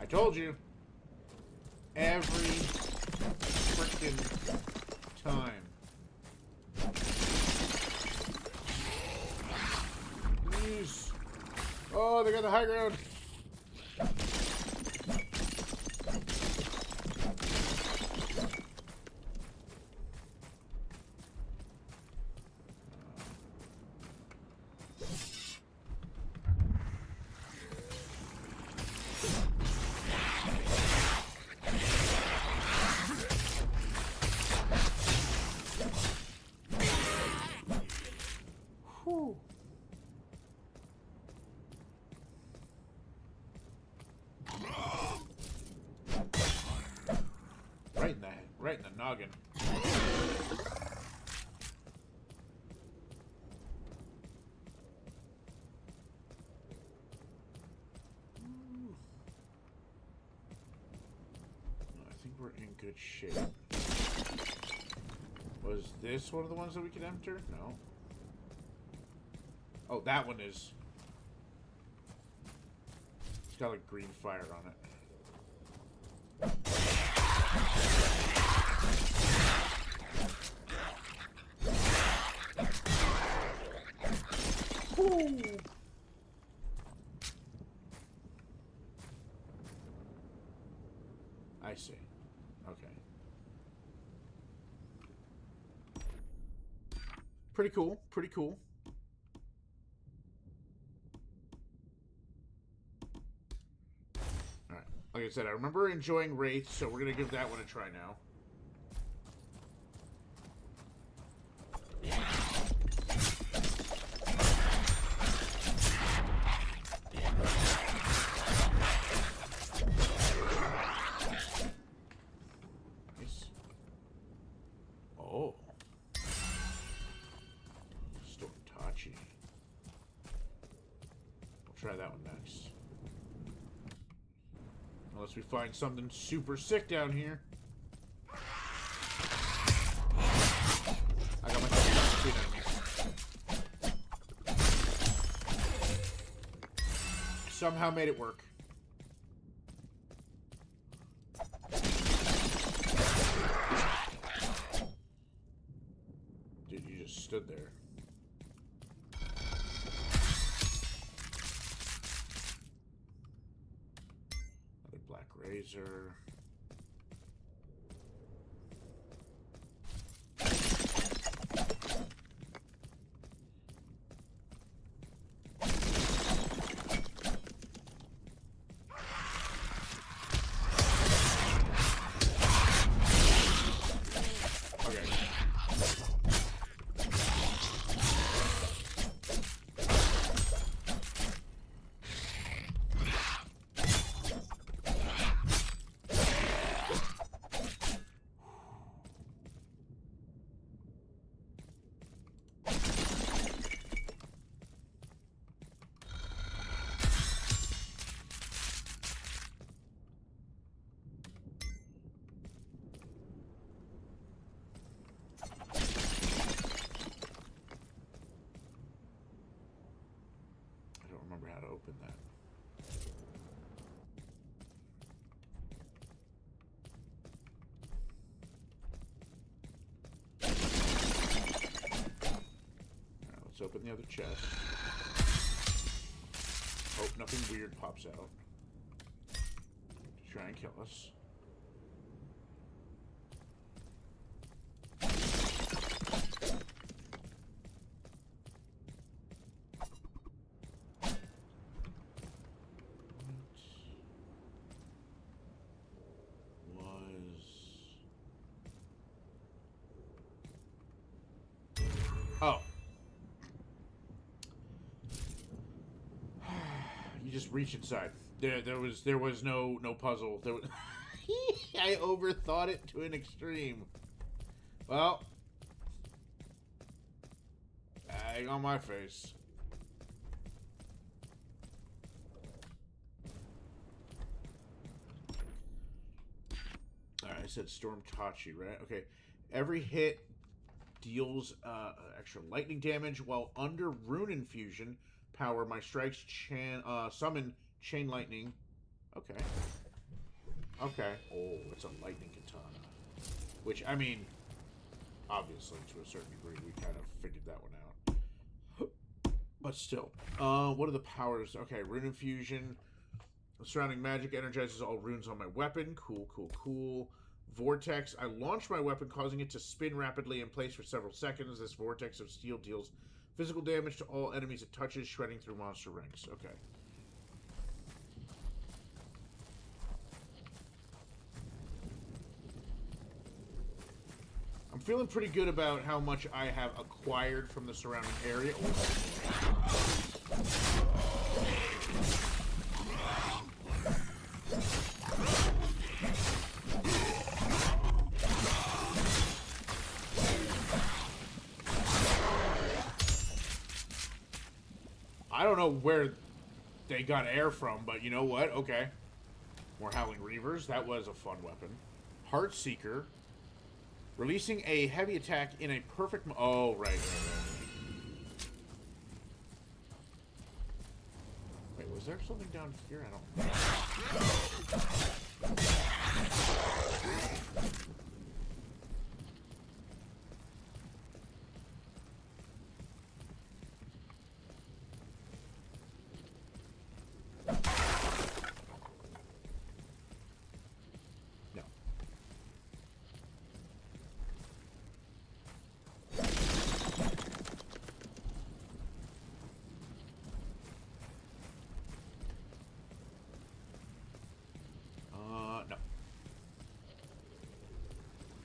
I told you. Every freaking time. Jeez. Oh, they got the high ground. Whew. Right in the noggin. I think we're in good shape. Was this one of the ones that we could enter? No. Oh, that one is. It's got like green fire on it. Ooh. I see. Okay. Pretty cool. Pretty cool. Alright. Like I said, I remember enjoying Wraith, so we're going to give that one a try now. Try that one next. Unless we find something super sick down here. I got myself between enemies. Somehow made it work. Dude, you just stood there. Razor. Remember how to open that. Alright, let's open the other chest. Hope nothing weird pops out to try and kill us. Oh. You just reach inside. There was no puzzle. There was I overthought it to an extreme. Well, egg on my face. Alright, I said Storm Tachi, right? Okay. Every hit deals extra lightning damage while under rune infusion power. My strikes summon chain lightning. Okay. Okay. Oh, it's a lightning katana. Which, I mean, obviously to a certain degree we kind of figured that one out. But still. What are the powers? Okay, rune infusion. Surrounding magic energizes all runes on my weapon. Cool, cool, cool. Vortex. I launch my weapon, causing it to spin rapidly in place for several seconds. This vortex of steel deals physical damage to all enemies it touches, shredding through monster ranks. Okay. I'm feeling pretty good about how much I have acquired from the surrounding area. I don't know where they got air from, but you know what? Okay. More Howling Reavers. That was a fun weapon. Heartseeker. Releasing a heavy attack in a perfect... Oh, right. Wait, was there something down here? I don't...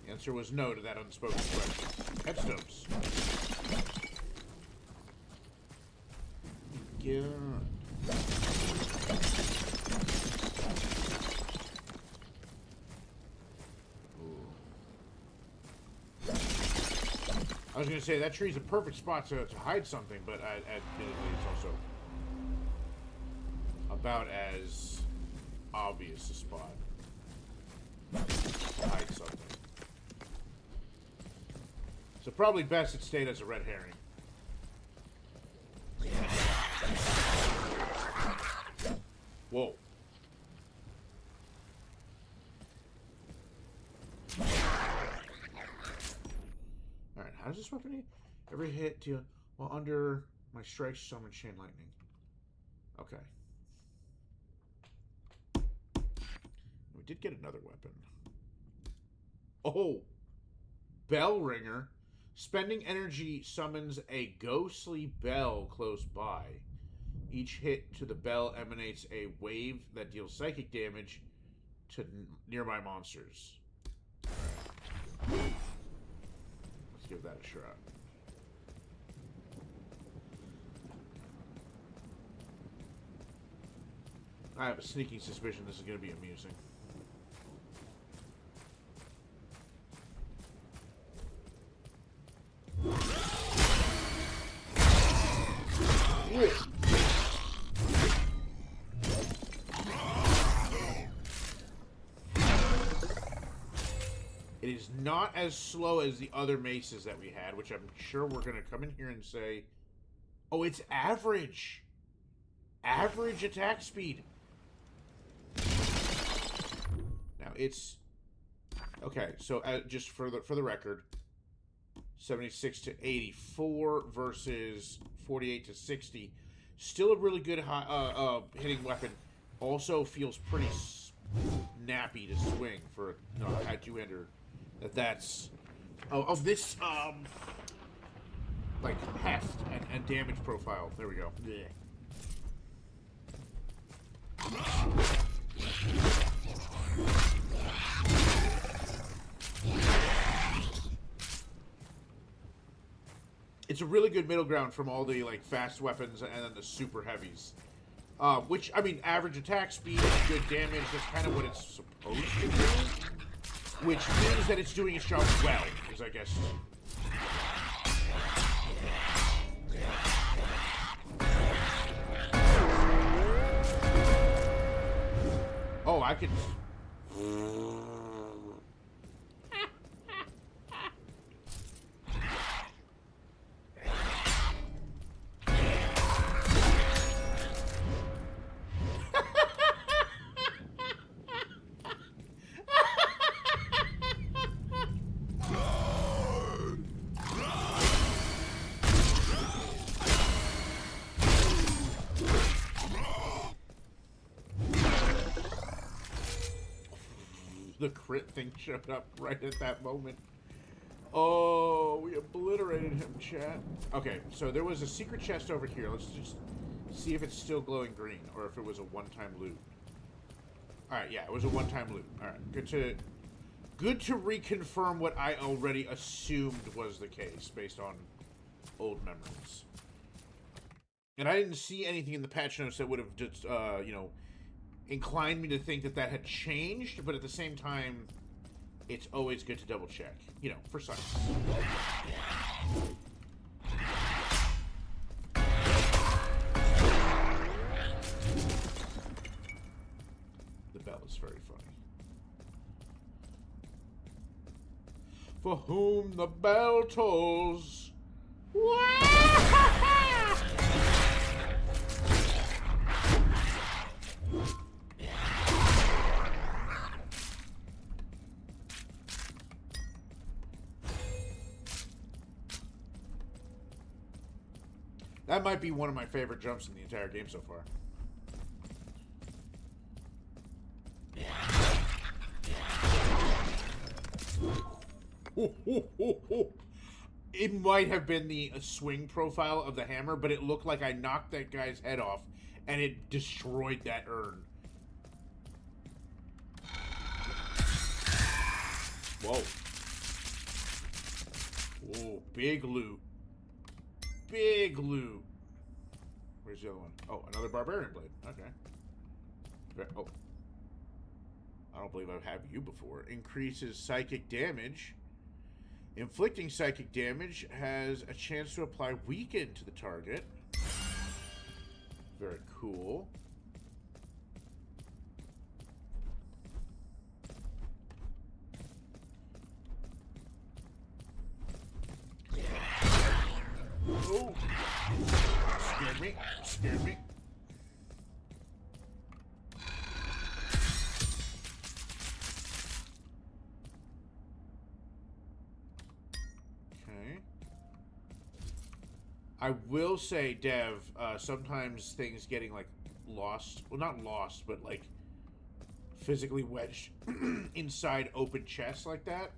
Answer was no to that unspoken question. Headstones. God. Ooh. I was going to say, that tree's a perfect spot to hide something, but admittedly it's also about as obvious a spot to hide something. So probably best it stayed as a red herring. Whoa. Alright, how does this weapon hit? Every hit deal while under my strikes summon chain lightning. Okay. We we did get another weapon. Oh! Bell ringer. Spending energy summons a ghostly bell close by. Each hit to the bell emanates a wave that deals psychic damage to nearby monsters. Alright. Let's give that a shot. I have a sneaking suspicion this is going to be amusing. It is not as slow as the other maces that we had, which I'm sure we're going to come in here and say, oh, it's average. Average attack speed. Now, it's... Okay, so just for the record, 76 to 84 versus 48 to 60. Still a really good high, hitting weapon. Also feels pretty snappy to swing for a two-hander. That's of this like heft and damage profile. There we go. Yeah. It's a really good middle ground from all the like fast weapons and then the super heavies. Which, I mean, average attack speed, good damage, that's kind of what it's supposed to do. Which means that it's doing its job well, is I guess. Oh, I could... The crit thing showed up right at that moment. Oh, we obliterated him, chat. Okay, so there was a secret chest over here. Let's just see if it's still glowing green or if it was a one-time loot. Alright, yeah, it was a one-time loot. Alright, good to reconfirm what I already assumed was the case based on old memories. And I didn't see anything in the patch notes that would have just, you know, inclined me to think that that had changed, but at the same time, it's always good to double check, you know, for science. The bell is very funny. For whom the bell tolls. That might be one of my favorite jumps in the entire game so far. It might have been the swing profile of the hammer, but it looked like I knocked that guy's head off and it destroyed that urn. Whoa. Whoa, big loot. Big loot. Where's the other one? Oh, another barbarian blade. Okay. Oh. I don't believe I've had you before. Increases psychic damage. Inflicting psychic damage has a chance to apply weaken to the target. Very cool. Oh! Scared me. Scared me. Okay. I will say, Dev, sometimes things getting, like, lost. Well, not lost, but, like, physically wedged inside open chests like that.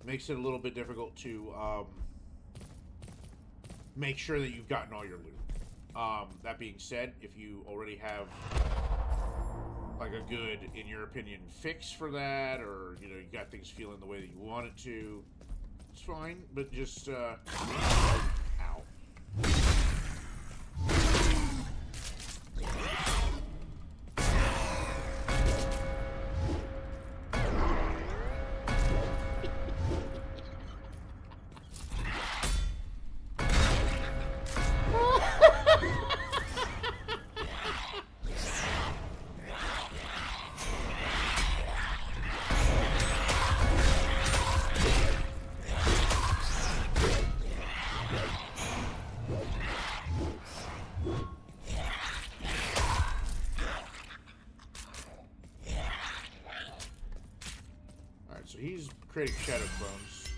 Makes it a little bit difficult to make sure that you've gotten all your loot. That being said, if you already have like a good, in your opinion, fix for that, or you know you got things feeling the way that you want it to, it's fine. But just ow. So he's creating shadow clones.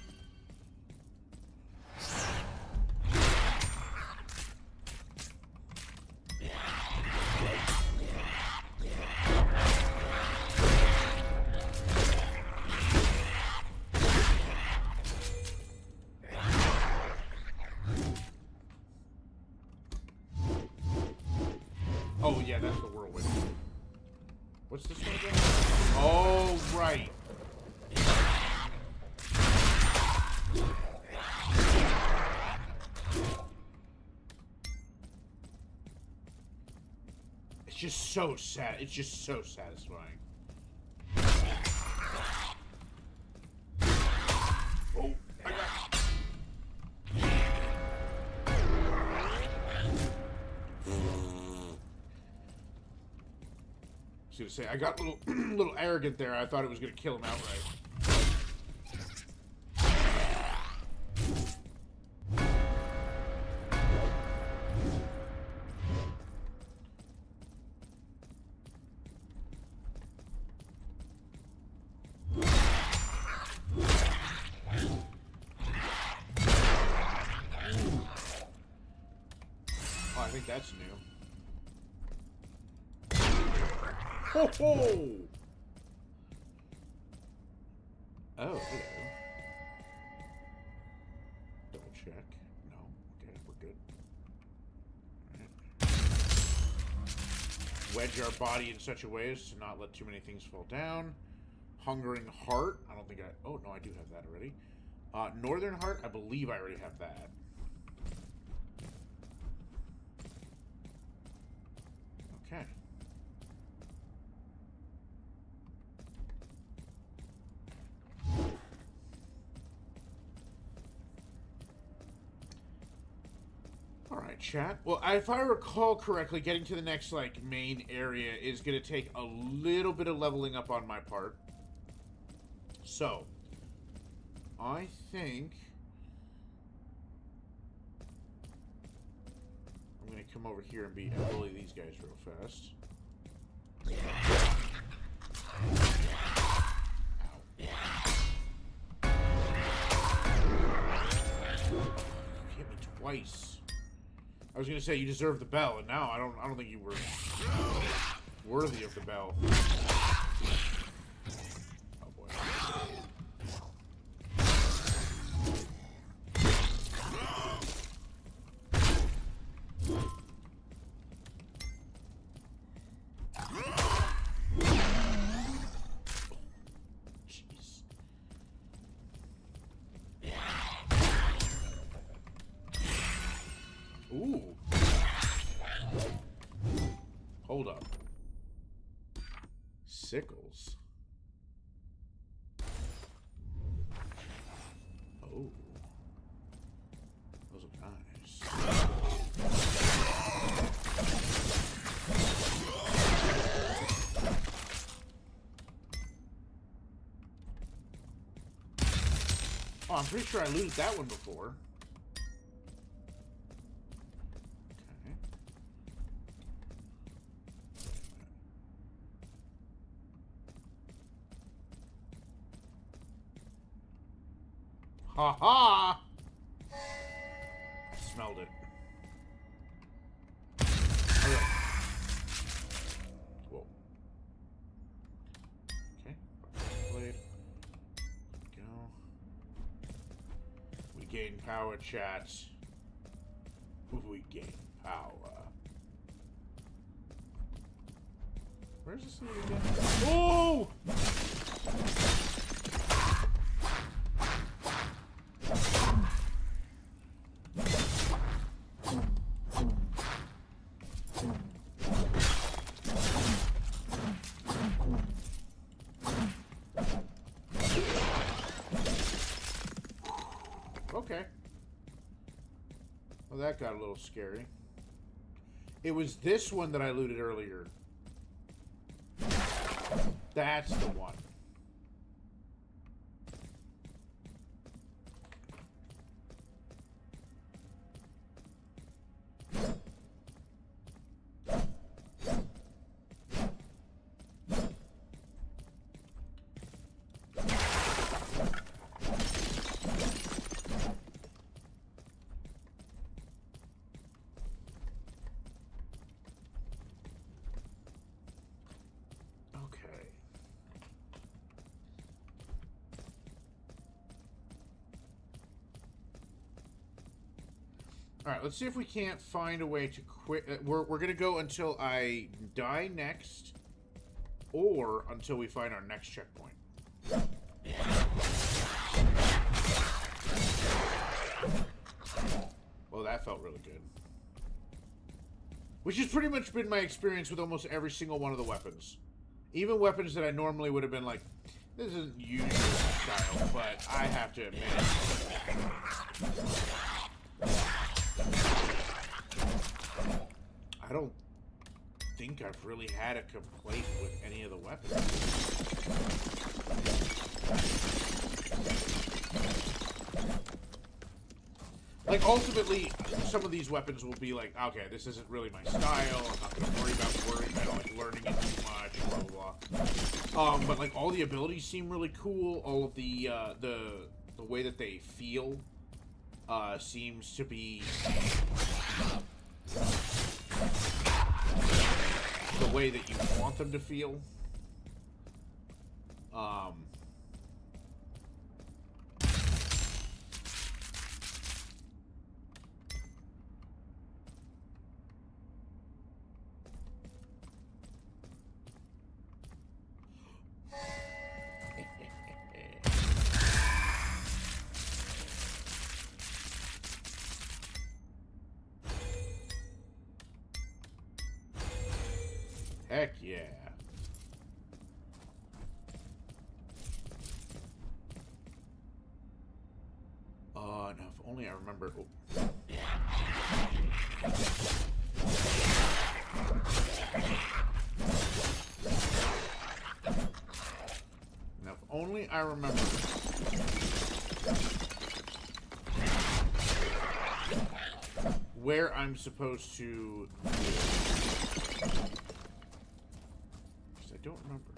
Oh yeah, that's the whirlwind. What's this one again? Oh right. It's just so sad. It's just so satisfying. Oh, I got. I was gonna say I got a little arrogant there. I thought it was gonna kill him outright. I think that's new. Ho ho! Oh, hello. Double check. No. Okay, we're good. Alright. Wedge our body in such a way as to not let too many things fall down. Hungering Heart. I don't think I... Oh, no, I do have that already. Northern Heart. I believe I already have that. Okay. Alright, chat. Well, if I recall correctly, getting to the next, like, main area is going to take a little bit of leveling up on my part. So, I think I'm going to come over here and bully these guys real fast. Ow. Hit me twice. I was gonna say you deserve the bell, and now I don't think you were worthy of the bell. Oh boy. Jeez. Ooh. Hold up. Sickles. Oh. Those are nice. Oh, I'm pretty sure I looted that one before. Ha ha! I smelled it. Okay. Whoa. gain power, chat. We gain power. Where's this thing again? Oh! Okay. Well, that got a little scary. It was this one that I looted earlier. That's the one. Alright, let's see if we can't find a way to quit. We're going to go until I die next, or until we find our next checkpoint. Well, that felt really good. Which has pretty much been my experience with almost every single one of the weapons. Even weapons that I normally would have been like, this isn't usually my style, but I have to admit, I don't think I've really had a complaint with any of the weapons. Like, ultimately, some of these weapons will be like, okay, this isn't really my style, I'm not going to worry about like, learning it too much, blah, blah, blah. But, like, all the abilities seem really cool. All of the way that they feel seems to be the way that you want them to feel. Heck yeah. Now if only I remember. Oh. Now if only I remember where I'm supposed to. I don't remember.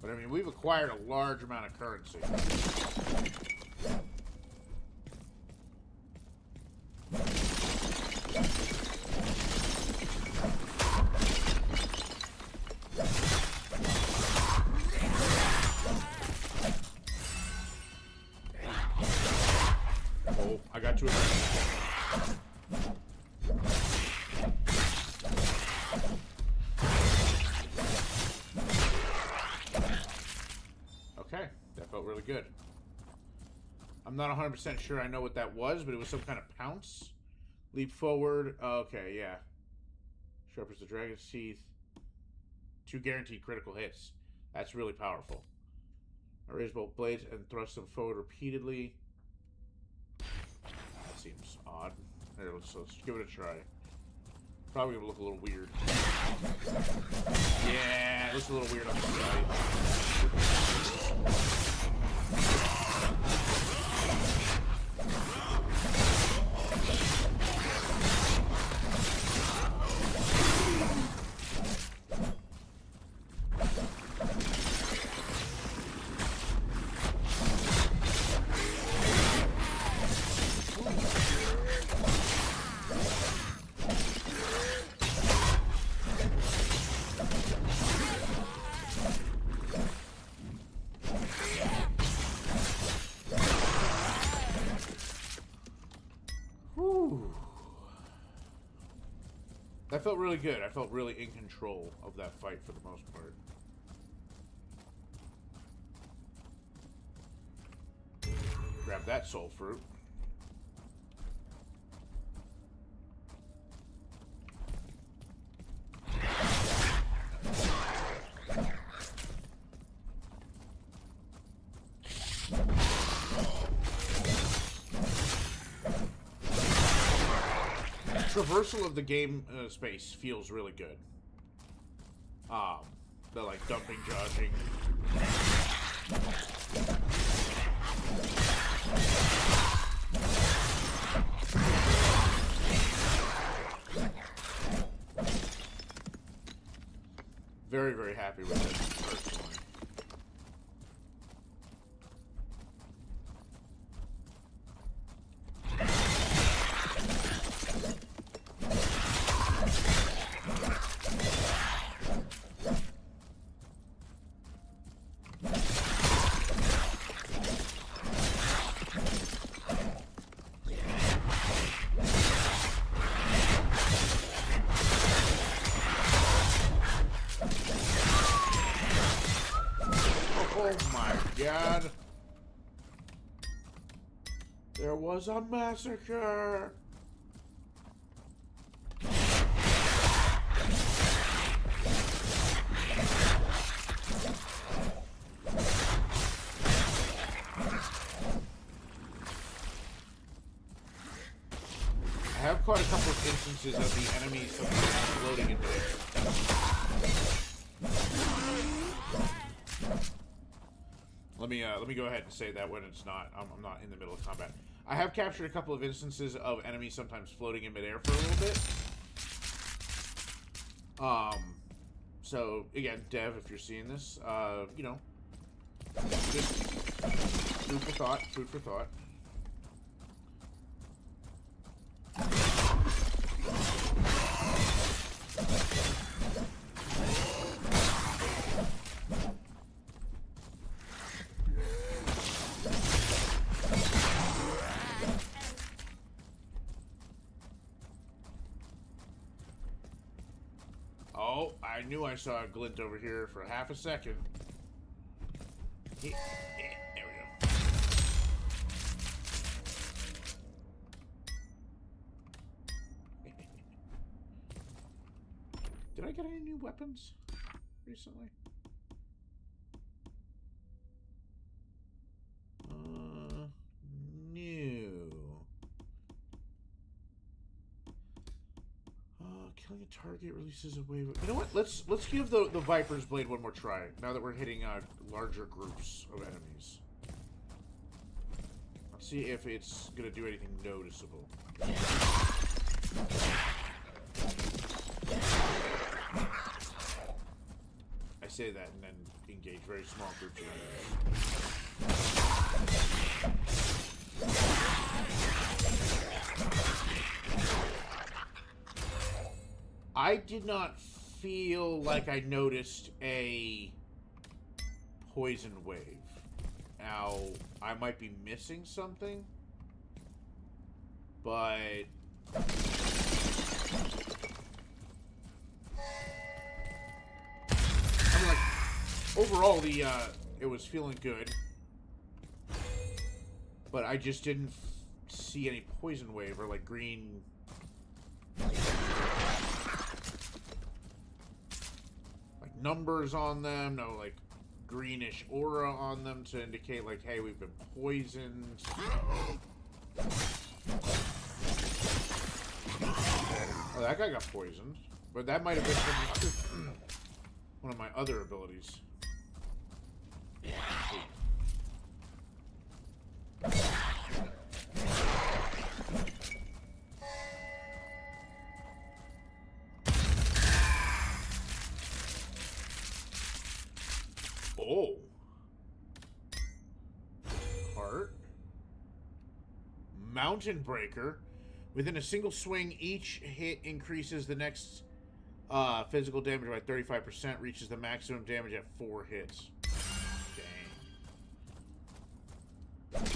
But I mean, we've acquired a large amount of currency. I got to it. Okay, that felt really good. I'm not 100% sure I know what that was, but it was some kind of pounce. Leap forward. Okay, yeah. Sharpens the dragon's teeth. 2 guaranteed critical hits. That's really powerful. I raise both blades and thrust them forward repeatedly. Seems odd. Here, let's give it a try. Probably gonna look a little weird. Yeah, it looks a little weird on the side. Whew. That felt really good. I felt really in control of that fight for the most part. Grab that soul fruit. Traversal of the game space feels really good. The like dumping, dodging. Very, very happy with it personally. Oh my god. There was a massacre. I have caught a couple of instances of the enemies floating into there. Let me go ahead and say that when it's not, I'm not in the middle of combat. I have captured a couple of instances of enemies sometimes floating in midair for a little bit. So again, Dev, if you're seeing this, you know, just food for thought. Food for thought. Oh, I knew I saw a glint over here for half a second. There we go. Did I get any new weapons recently? New. Killing a target releases a wave of... You know what? Let's give the Viper's Blade one more try, now that we're hitting larger groups of enemies. Let's see if it's going to do anything noticeable. I say that and then engage very small groups of enemies. I did not feel like I noticed a poison wave. Now, I might be missing something, but I'm like, overall, it was feeling good, but I just didn't see any poison wave or like green. Numbers on them, no like greenish aura on them to indicate like, hey, we've been poisoned. Oh, that guy got poisoned, but that might have been from one of my other abilities. Oh. Heart. Mountain Breaker. Within a single swing, each hit increases the next physical damage by 35%, reaches the maximum damage at 4 hits. Dang.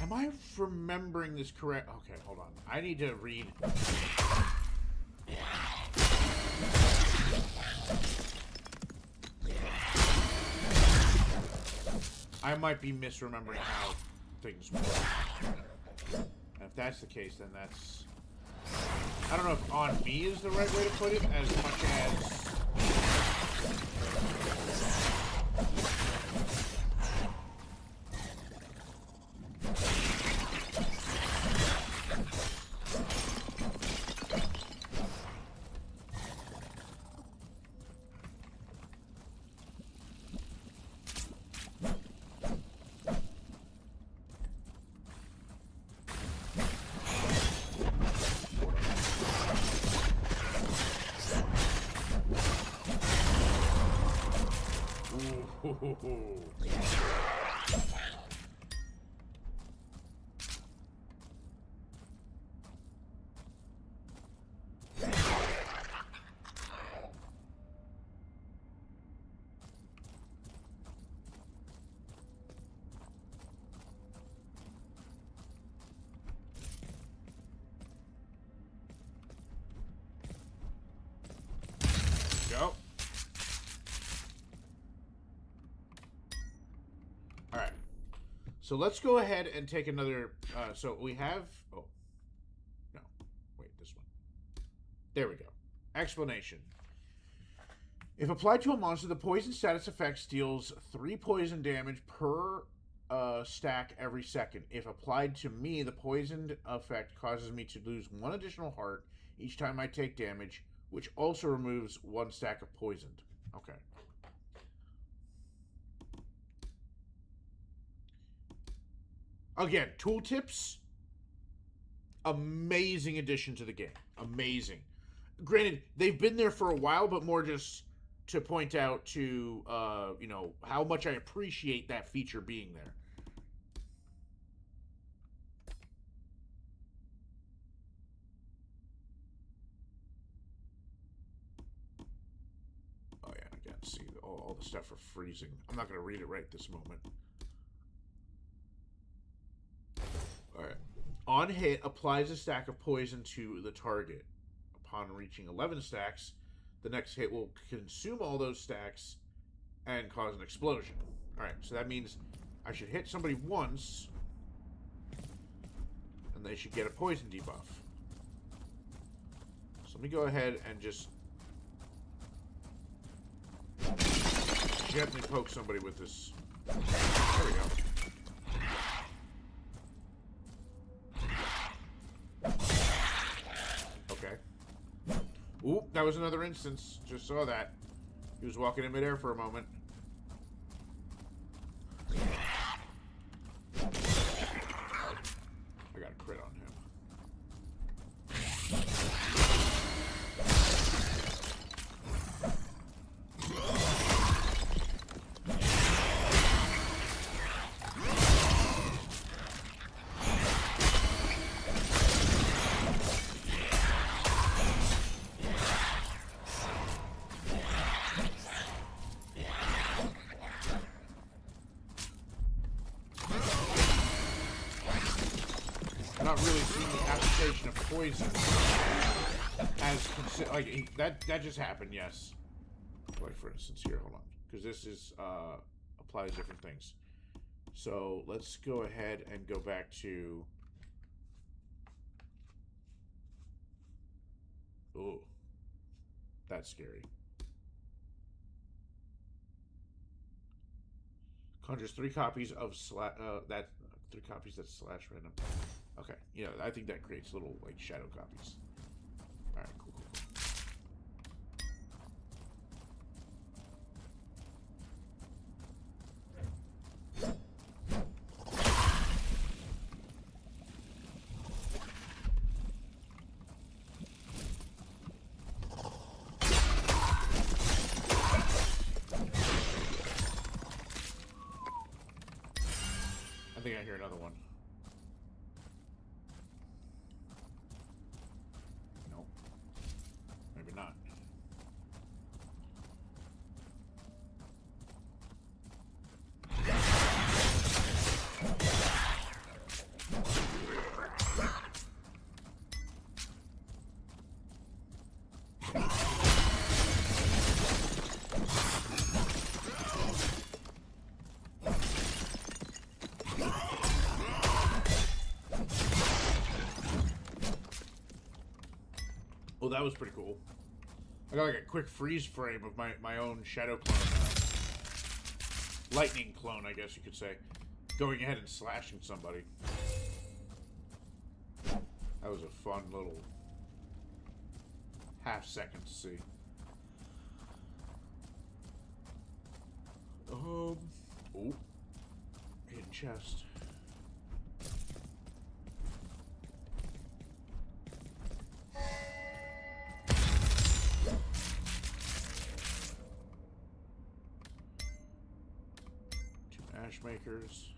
Am I remembering this correct? Okay, hold on. I need to read. I might be misremembering how things work. And if that's the case, then that's... I don't know if on me is the right way to put it, as much as... Go. Alright. So let's go ahead and take another... so we have... Oh. No. Wait, this one. There we go. Explanation. If applied to a monster, the poison status effect deals 3 poison damage per stack every second. If applied to me, the poisoned effect causes me to lose 1 additional heart each time I take damage, which also removes 1 stack of poisoned. Okay. Again, tooltips. Amazing addition to the game. Amazing. Granted, they've been there for a while, but more just to point out to, you know, how much I appreciate that feature being there. Oh, yeah, again, see, all the stuff for freezing. I'm not going to read it right this moment. Alright. On hit, applies a stack of poison to the target. Upon reaching 11 stacks, the next hit will consume all those stacks and cause an explosion. Alright, so that means I should hit somebody once, and they should get a poison debuff. So let me go ahead and just gently poke somebody with this. There we go. Ooh, that was another instance. Just saw that. He was walking in midair for a moment. I got a crit on him. Not really seeing the application of poison as like that just happened. Yes, like for instance here, hold on, because this is applies different things. So let's go ahead and go back to oh, that's scary. Conjures 3 copies of that 3 copies that slash random. Okay, you know, I think that creates little, like, shadow copies. Alright, cool, cool, I think I hear another one. Nope. Maybe not. that was pretty cool. I got like a quick freeze frame of my own shadow clone. Lightning clone, I guess you could say. Going ahead and slashing somebody. That was a fun little half second to see. Oh. Hidden chest. Two ash makers.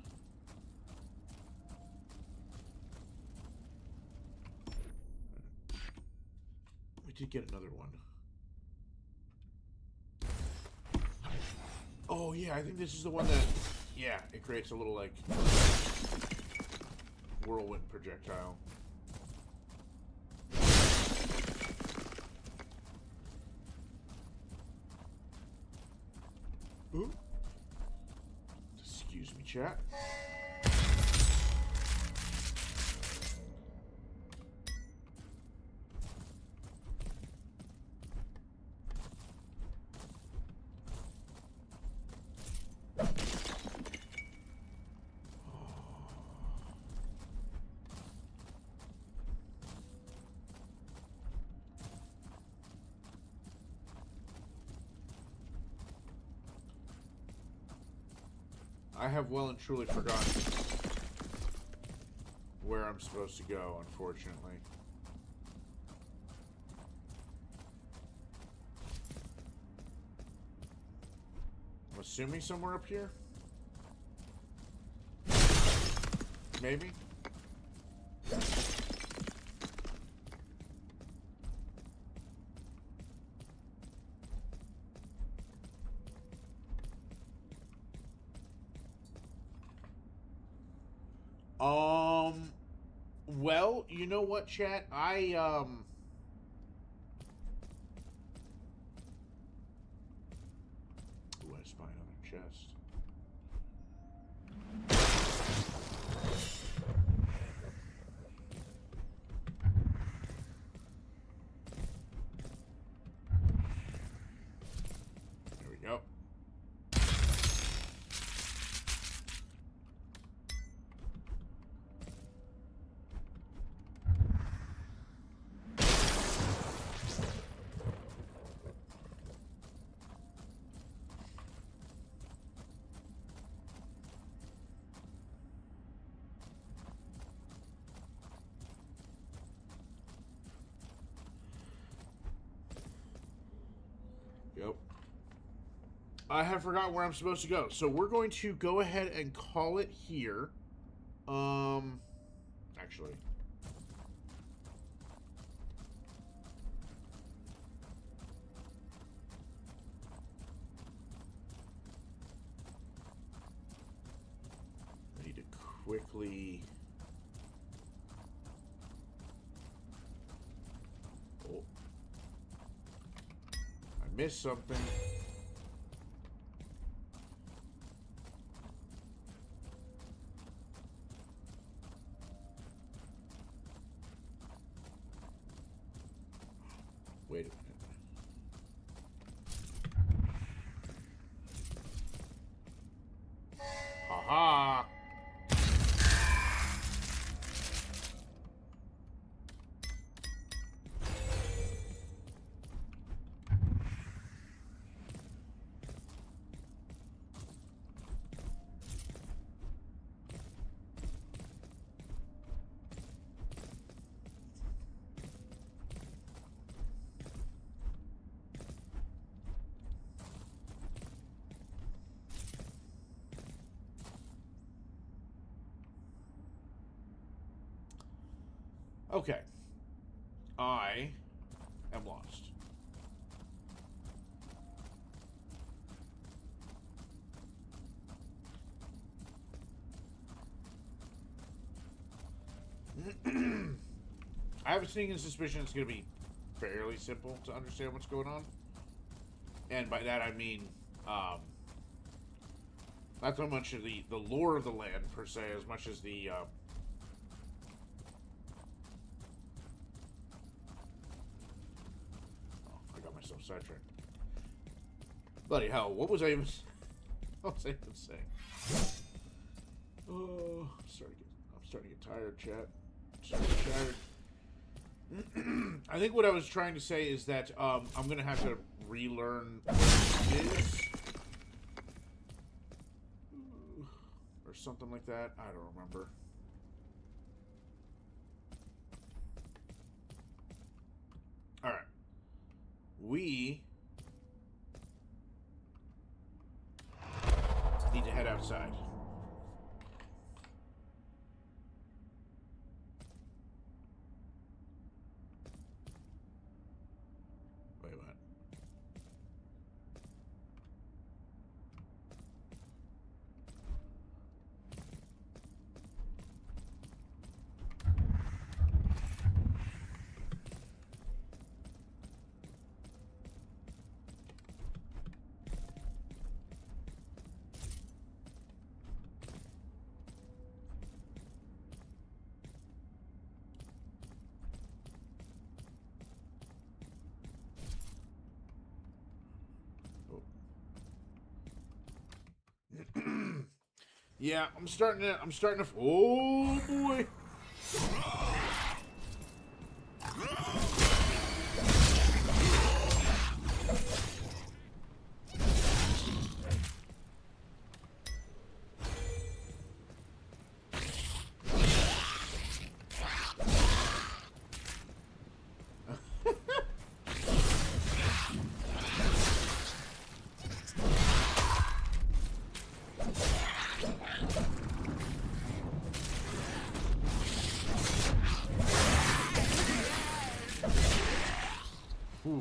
We did get another one. Oh, yeah, I think this is the one that... Yeah, it creates a little, like... whirlwind projectile. Ooh. Excuse me, chat. I have well and truly forgotten where I'm supposed to go, unfortunately. I'm assuming somewhere up here? Maybe? Well, you know what, chat? Do I spy another chest? There we go. Yep. I have forgotten where I'm supposed to go. So we're going to go ahead and call it here. Actually. I need to quickly... Oh. I missed something. Wait a minute. Ha-ha! Okay. I am lost. I have a sneaking suspicion it's going to be fairly simple to understand what's going on. And by that I mean, not so much of the lore of the land, per se, as much as the, sidetracked. Bloody hell, what was I even... What was I even saying? Oh, I'm starting to get tired, chat. I'm starting to get tired. I think what I was trying to say is that I'm going to have to relearn what it is. Or something like that. I don't remember. Alright. We need to head outside. Wait, what? Yeah, I'm starting to, oh boy. Ooh.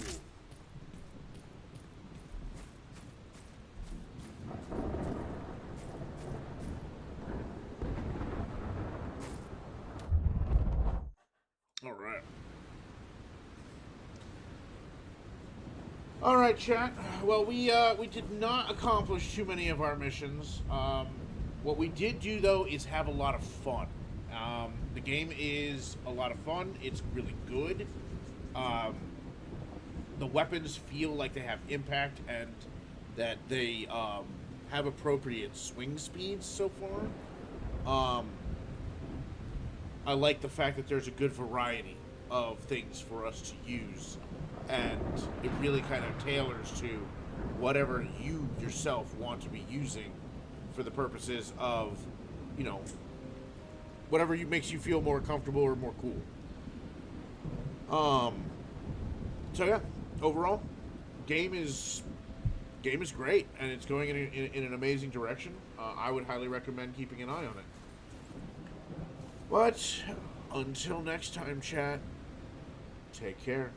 All right, chat. Well, we did not accomplish too many of our missions. What we did do though is have a lot of fun. The game is a lot of fun. It's really good. The weapons feel like they have impact and that they have appropriate swing speeds so far. I like the fact that there's a good variety of things for us to use, and it really kind of tailors to whatever you yourself want to be using for the purposes of, you know, whatever makes you feel more comfortable or more cool. So yeah, overall, game is great, and it's going in an amazing direction. I would highly recommend keeping an eye on it. But until next time, chat, take care.